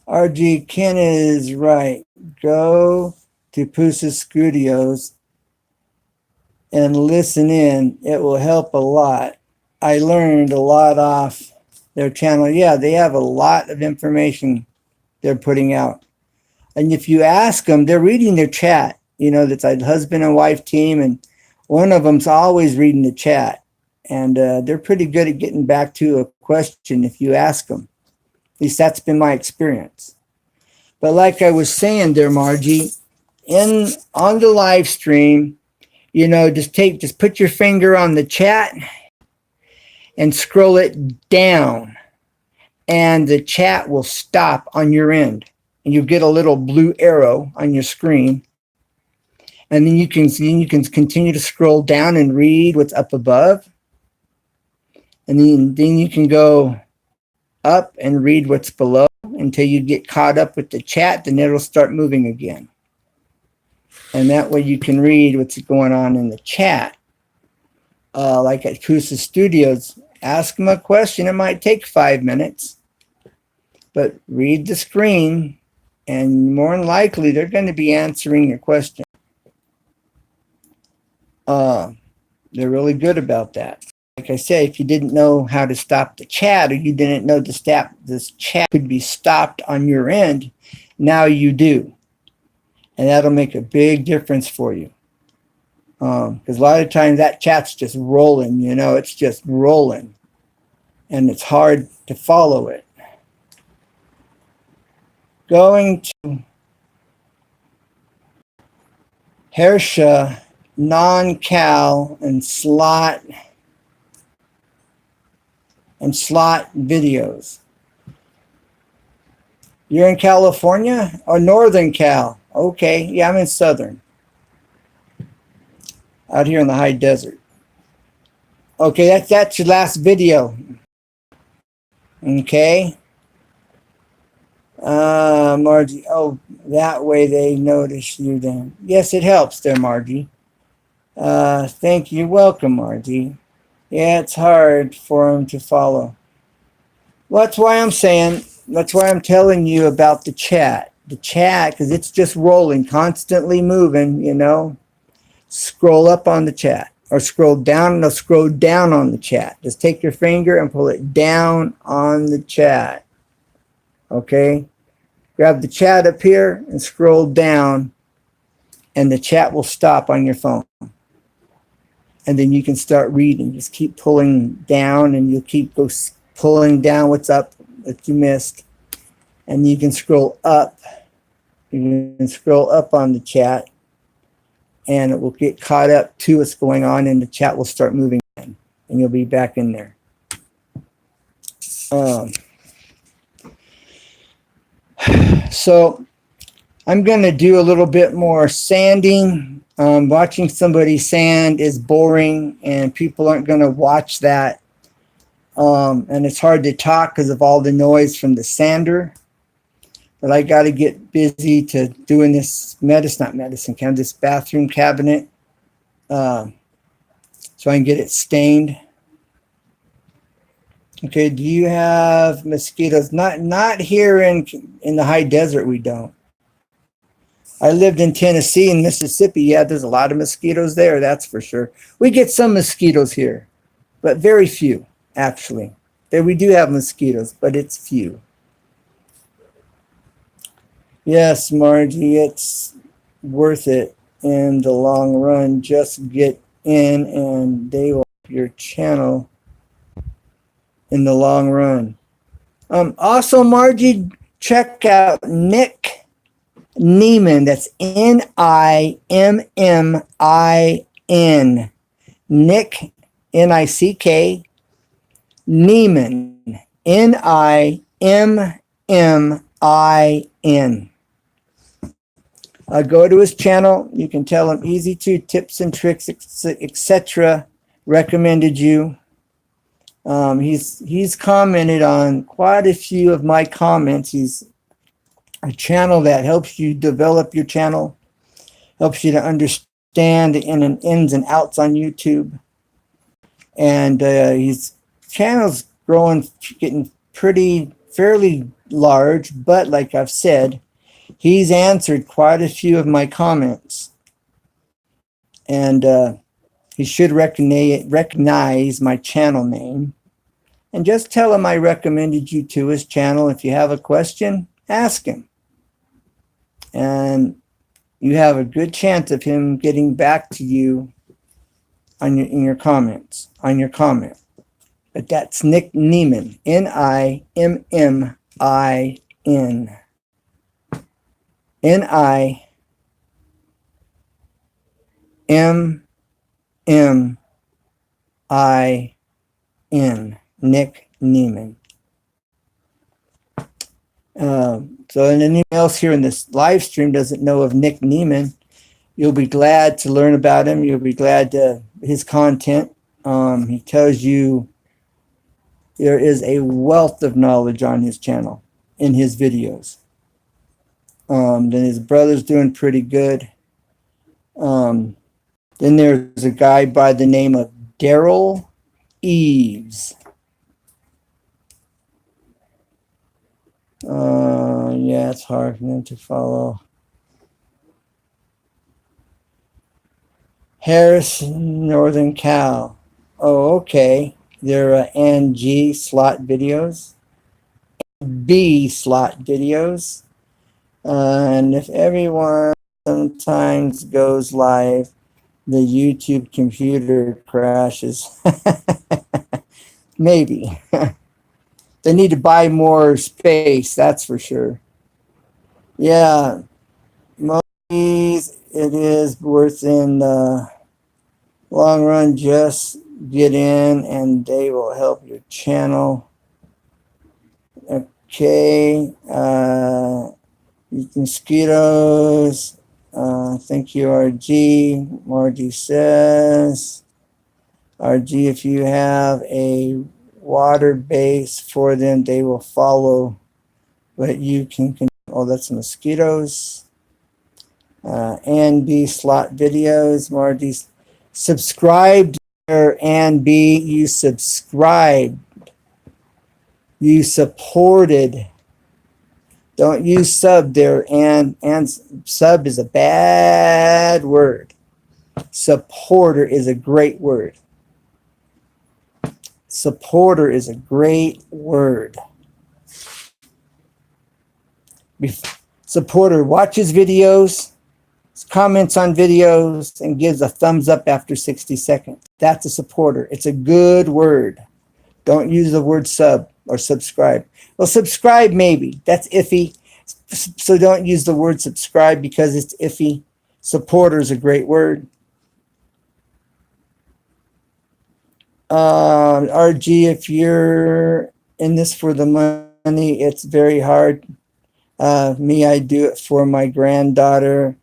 RG Ken is right. Go to Pusa Studios and listen in. It will help a lot. I learned a lot off their channel. Yeah, they have a lot of information they're putting out. And if you ask them, they're reading their chat. You know, that's a husband and wife team, and one of them's always reading the chat. And they're pretty good at getting back to a question if you ask them. At least that's been my experience. But like I was saying there, Margie, on the live stream, you know, just put your finger on the chat and scroll it down, and the chat will stop on your end, and you get a little blue arrow on your screen, and then you can continue to scroll down and read what's up above, and then you can go up and read what's below until you get caught up with the chat. Then it'll start moving again, and that way you can read what's going on in the chat. Like at Pusa Studios, ask them a question. It might take 5 minutes, but read the screen, and more than likely they're going to be answering your question. They're really good about that. Like I say, if you didn't know how to stop the chat, or you didn't know this chat could be stopped on your end, now you do. And that'll make a big difference for you. Because a lot of times that chat's just rolling, you know, it's just rolling. And it's hard to follow it. Going to Hersha, non-cal, and slot videos. You're in California or Northern Cal? Okay, yeah, I'm in Southern. Out here in the high desert. Okay, that's your last video. Okay. Margie, oh, that way they notice you then. Yes, it helps there, Margie. Thank you. Welcome, Margie. Yeah, it's hard for them to follow. Well, that's why I'm telling you about the chat. The chat, because it's just rolling, constantly moving, you know. Scroll up on the chat or scroll down. No, scroll down on the chat. Just take your finger and pull it down on the chat. Okay? Grab the chat up here and scroll down, and the chat will stop on your phone. And then you can start reading. Just keep pulling down, and you'll keep pulling down what's up that you missed. And you can scroll up. You can scroll up on the chat, and it will get caught up to what's going on, and the chat will start moving in, and you'll be back in there. So I'm going to do a little bit more sanding. Watching somebody sand is boring, and people aren't going to watch that. And it's hard to talk because of all the noise from the sander. But I got to get busy to doing this this bathroom cabinet, so I can get it stained. Okay, do you have mosquitoes? Not here in the high desert, we don't. I lived in Tennessee and Mississippi. Yeah, there's a lot of mosquitoes there, that's for sure. We get some mosquitoes here, but very few, actually. There we do have mosquitoes, but it's few. Yes, Margie, it's worth it in the long run. Just get in and they will help your channel in the long run. Also, Margie, check out Nick Neiman. That's Nimmin. Nick, Nick, Neiman. Nimmin. Go to his channel. You can tell him Easy to Tips and Tricks, etc. recommended you. He's commented on quite a few of my comments. He's a channel that helps you develop your channel, helps you to understand the ins and outs on YouTube. And his channel's growing, getting fairly large, but like I've said, he's answered quite a few of my comments. And he should recognize my channel name. And just tell him I recommended you to his channel. If you have a question, ask him. And you have a good chance of him getting back to you on your comments, on your comment. But that's Nick Neiman, Nimmin. Nimmin. Nick Neiman. So anyone else here in this live stream doesn't know of Nick Neiman, you'll be glad to learn about him. You'll be glad to his content. He tells you there is a wealth of knowledge on his channel in his videos. Then his brother's doing pretty good. Then there's a guy by the name of Daryl Eves. Yeah, it's hard for them to follow. Harris, Northern Cal. Oh, okay. They're NG slot videos, B slot videos. And if everyone sometimes goes live, the YouTube computer crashes. Maybe. They need to buy more space, that's for sure. Yeah, it is worth in the long run. Just get in and they will help your channel. Okay, mosquitoes. Thank you, RG. Margie says, RG, if you have a water base for them, they will follow but you can oh, that's mosquitoes. And B slot videos, more these subscribed there, and B you subscribed, you supported. Don't use sub there, and sub is a bad word. Supporter is a great word. Supporter is a great word. Supporter watches videos, comments on videos, and gives a thumbs up after 60 seconds. That's a supporter. It's a good word. Don't use the word sub or subscribe. Well, subscribe maybe. That's iffy. So don't use the word subscribe because it's iffy. Supporter is a great word. RG, if you're in this for the money, it's very hard. Me, I do it for my granddaughter.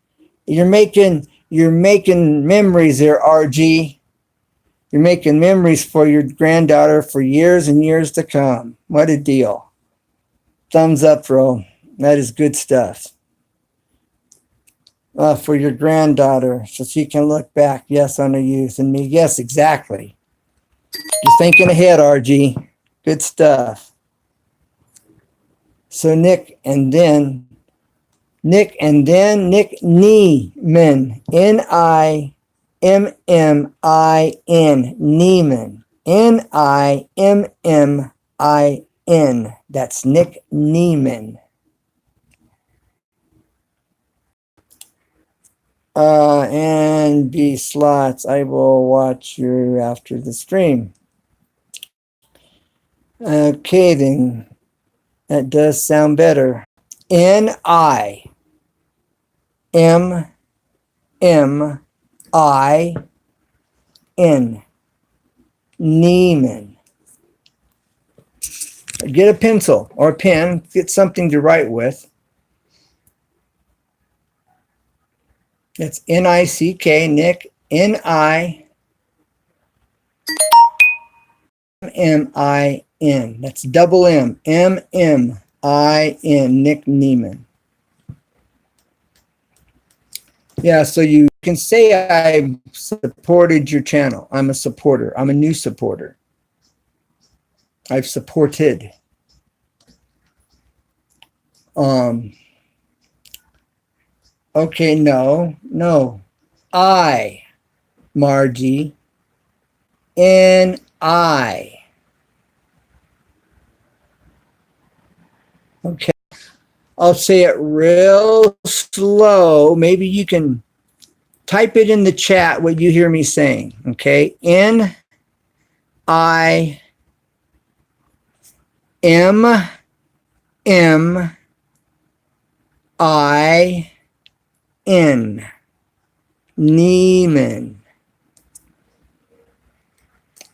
You're making memories there, RG. You're making memories for your granddaughter for years and years to come. What a deal. Thumbs up, bro. That is good stuff. For your granddaughter, so she can look back, yes, on her youth. And me, yes, exactly. You're thinking ahead, RG. Good stuff. So Nick Nieman. Nick Nieman. N-I-M-M-I-N. Nieman. N-I-M-M-I-N. That's Nick Nieman. And B slots. I will watch you after the stream. Okay, then. That does sound better. N-I-M-M-I-N. Nieman. Get a pencil or a pen. Get something to write with. That's N-I-C-K, Nick. N-I-M-M-I-N. That's double M. M-M-I-N. Nick Nieman. Yeah, so you can say I supported your channel. I'm a supporter. I'm a new supporter. I've supported. Okay, no. I, Margie. N-I. Okay. I'll say it real slow. Maybe you can type it in the chat what you hear me saying. Okay. N-I-M-M-I-N. Nieman.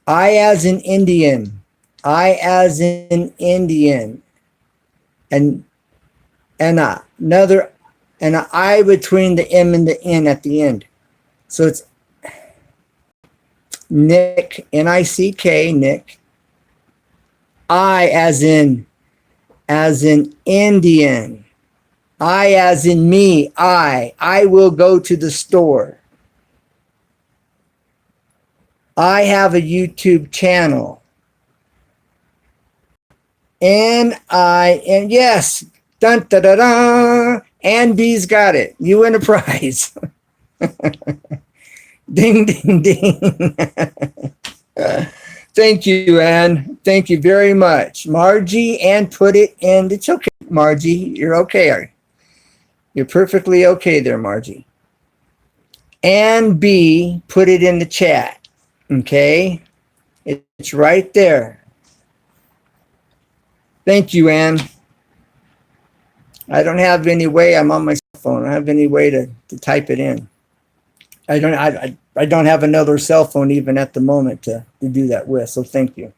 I as in Indian. I as in Indian. And another, and an I between the M and the N at the end. So it's Nick, N-I-C-K, Nick. I as in Indian. I as in me, I will go to the store. I have a YouTube channel. And yes, dun da da da. And B's got it. You win a prize. Ding ding ding. Thank you, Ann. Thank you very much, Margie. And put it in. It's okay, Margie. You're okay. You're perfectly okay there, Margie. And B, put it in the chat. Okay, it's right there. Thank you, Ann. I don't have any way. I'm on my cell phone. I don't have any way to type it in. I don't have another cell phone even at the moment to do that with. So thank you.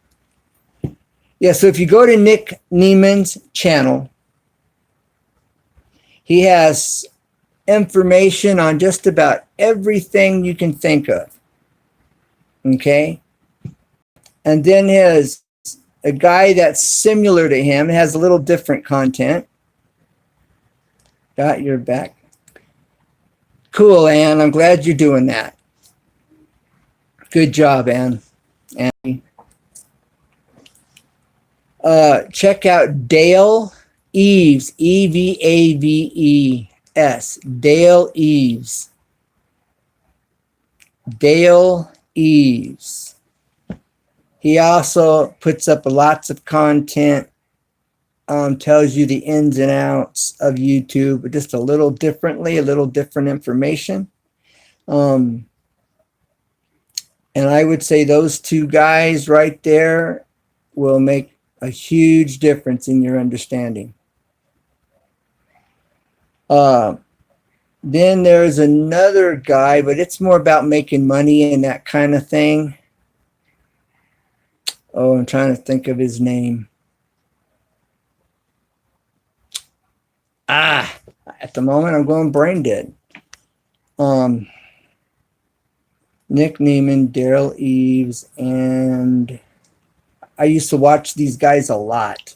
Yeah. So if you go to Nick Nieman's channel, he has information on just about everything you can think of. Okay. And then a guy that's similar to him has a little different content. Got your back. Cool, Ann. I'm glad you're doing that. Good job, Ann. Annie. Check out Dale Eves, Evaves. Dale Eves. Dale Eves. He also puts up lots of content, tells you the ins and outs of YouTube, but just a little differently, a little different information. And I would say those two guys right there will make a huge difference in your understanding. Then there's another guy, but it's more about making money and that kind of thing. Oh, I'm trying to think of his name. At the moment, I'm going brain dead. Nick Neiman, Daryl Eves, and I used to watch these guys a lot.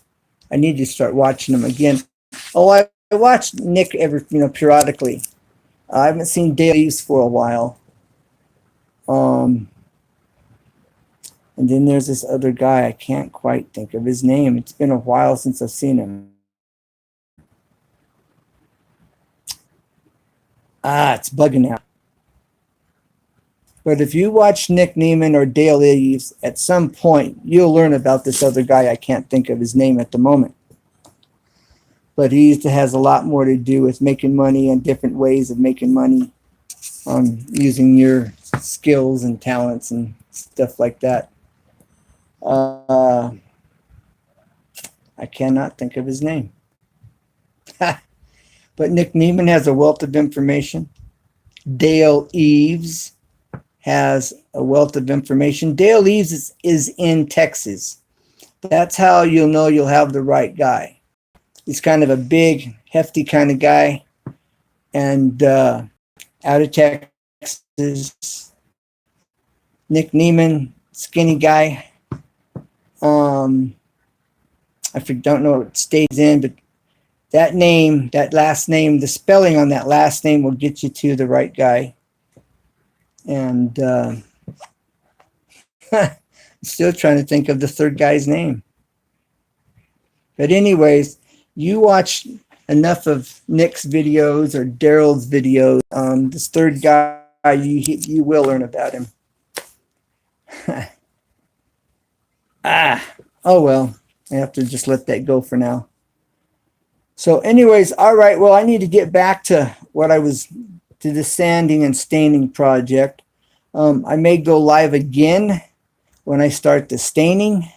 I need to start watching them again. Oh, I watched Nick periodically. I haven't seen Daryl Eves for a while. And then there's this other guy. I can't quite think of his name. It's been a while since I've seen him. It's bugging out. But if you watch Nick Neiman or Dale Eves, at some point, you'll learn about this other guy. I can't think of his name at the moment. But he has a lot more to do with making money and different ways of making money, using your skills and talents and stuff like that. I cannot think of his name. But Nick Neiman has a wealth of information. Dale Eves has a wealth of information. Dale Eves is in Texas. That's how you'll know you'll have the right guy. He's kind of a big, hefty kind of guy, and out of Texas. Nick Neiman, skinny guy. I don't know what state he's in, but that name, that last name, the spelling on that last name will get you to the right guy. And I'm still trying to think of the third guy's name. But anyways, you watch enough of Nick's videos or Daryl's videos. This third guy, you will learn about him. Oh well, I have to just let that go for now. So anyways, all right, well, I need to get back to the sanding and staining project. I may go live again when I start the staining.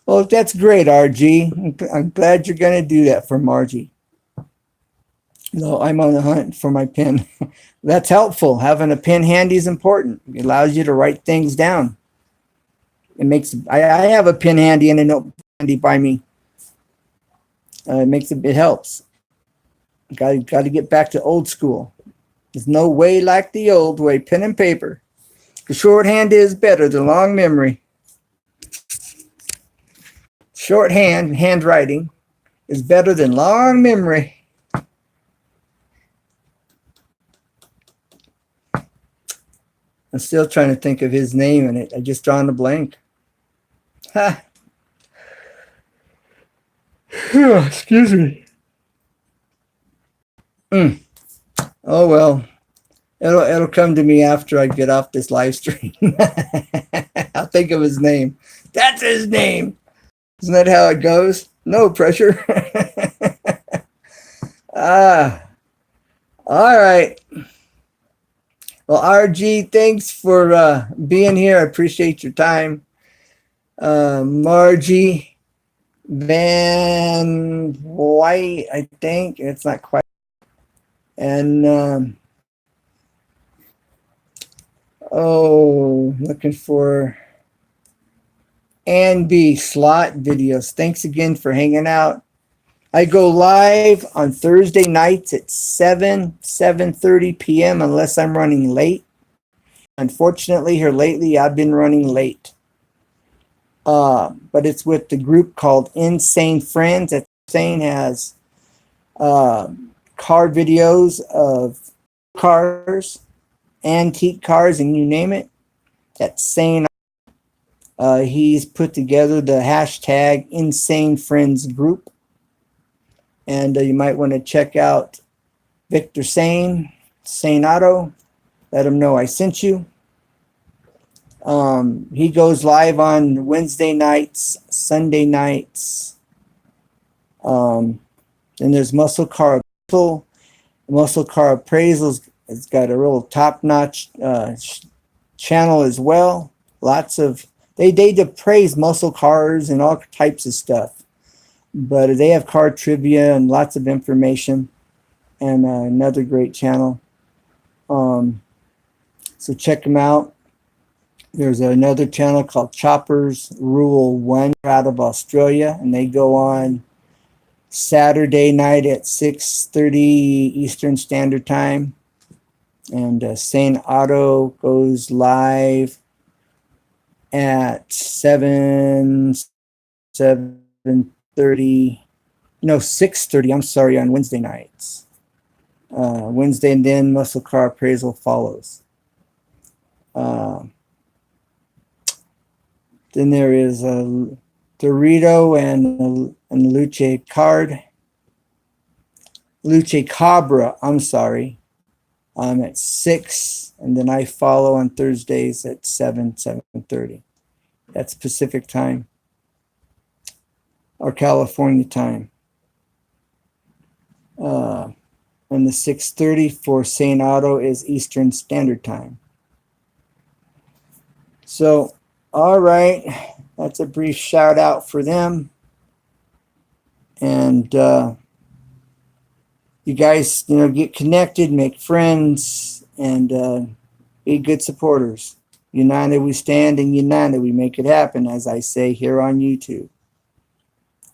Well, that's great, RG. I'm glad you're going to do that for Margie. No, I'm on the hunt for my pen. That's helpful. Having a pen handy is important. It allows you to write things down. I have a pen handy and a note handy by me. It helps. Got to get back to old school. There's no way like the old way, pen and paper. The shorthand is better than long memory. Shorthand, handwriting, is better than long memory. I'm still trying to think of his name, and I just drawn a blank. Ha! Excuse me. Oh well, it'll come to me after I get off this live stream. I'll think of his name. That's his name. Isn't that how it goes? No pressure. All right. Well, RG, thanks for being here. I appreciate your time. Margie Van White, I think. It's not quite. And, looking for Ann B. Slot videos. Thanks again for hanging out. I go live on Thursday nights at 7:30 p.m. unless I'm running late. Unfortunately, here lately, I've been running late. but it's with the group called Insane Friends. That Insane has car videos of cars, antique cars, and you name it. That's Sane. He's put together the hashtag Insane Friends group, and you might want to check out Victor Sane Auto. Let him know I sent you. He goes live on Wednesday nights, Sunday nights. Then there's Muscle Car Appraisals. It's got a real top-notch channel as well. Lots of they appraise muscle cars and all types of stuff, but they have car trivia and lots of information, and another great channel. So check them out. There's another channel called Choppers Rule 1 out of Australia, and they go on Saturday night at 6:30 Eastern Standard Time. And Sane Auto goes live at 6:30, I'm sorry, on Wednesday nights. Wednesday, and then Muscle Car Appraisal follows. Then there is a Dorito and Luce Cabra, I'm sorry. At 6, and then I follow on Thursdays at 7:30. That's Pacific time or California time. And the 6:30 for Sane Auto is Eastern Standard Time. So, all right, that's a brief shout out for them. And you guys, get connected, make friends, and be good supporters. United we stand, and united we make it happen, as I say here on YouTube.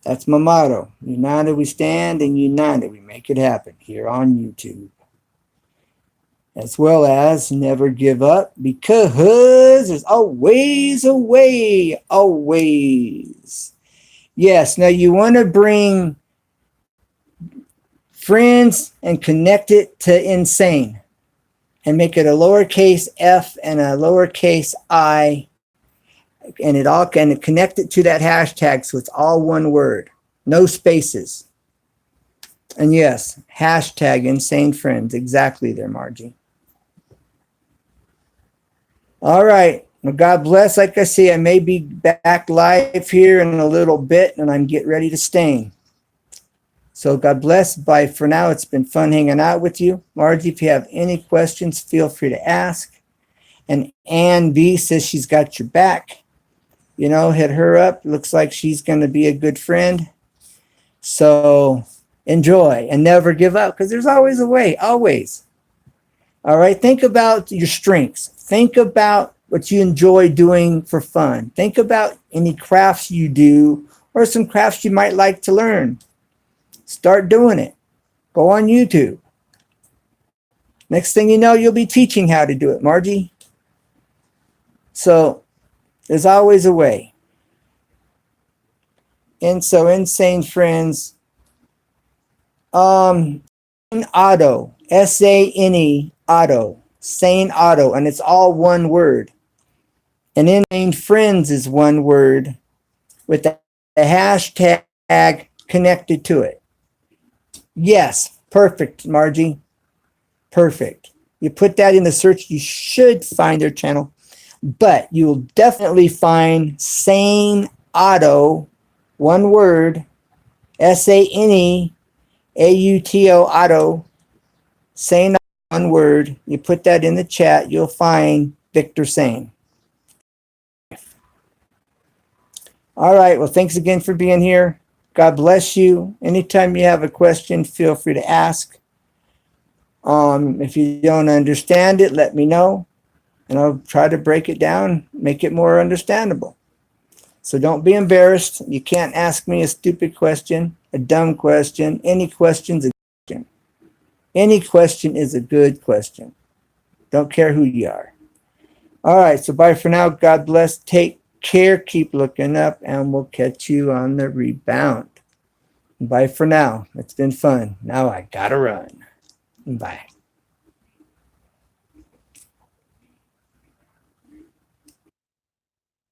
That's my motto. United we stand, and united we make it happen here on YouTube. As well as never give up, because there's always a way, always. Yes, now you want to bring friends and connect it to Insane and make it a lowercase f and a lowercase I, and it all can connect it to that hashtag so it's all one word, no spaces. And yes, hashtag Insane Friends, exactly there, Margie. All right, well, God bless. Like I say, I may be back live here in a little bit, and I'm getting ready to stain. So God bless. Bye for now. It's been fun hanging out with you. Margie, if you have any questions, feel free to ask. And Ann B says she's got your back. Hit her up. Looks like she's going to be a good friend. So enjoy and never give up, because there's always a way, always. All right, think about your strengths. Think about what you enjoy doing for fun. Think about any crafts you do or some crafts you might like to learn. Start doing it. Go on YouTube. Next thing you know, you'll be teaching how to do it, Margie. So there's always a way. And so Insane Friends, Auto, SANE Auto, Sane Auto, and it's all one word. And Insane Friends is one word with the hashtag connected to it. Yes, perfect, Margie. Perfect. You put that in the search, you should find their channel, but you'll definitely find Sane Auto, one word, SANE AUTO Auto, Sane, one word. You put that in the chat, you'll find Victor Sane. All right, well, thanks again for being here. God bless you. Anytime you have a question, feel free to ask. If you don't understand it, let me know, and I'll try to break it down, make it more understandable. So don't be embarrassed. You can't ask me a stupid question, a dumb question. Any question's a question. Any question is a good question. Don't care who you are. All right, so bye for now. God bless. Take care, keep looking up, and we'll catch you on the rebound. Bye for now. It's been fun. Now I gotta run. Bye.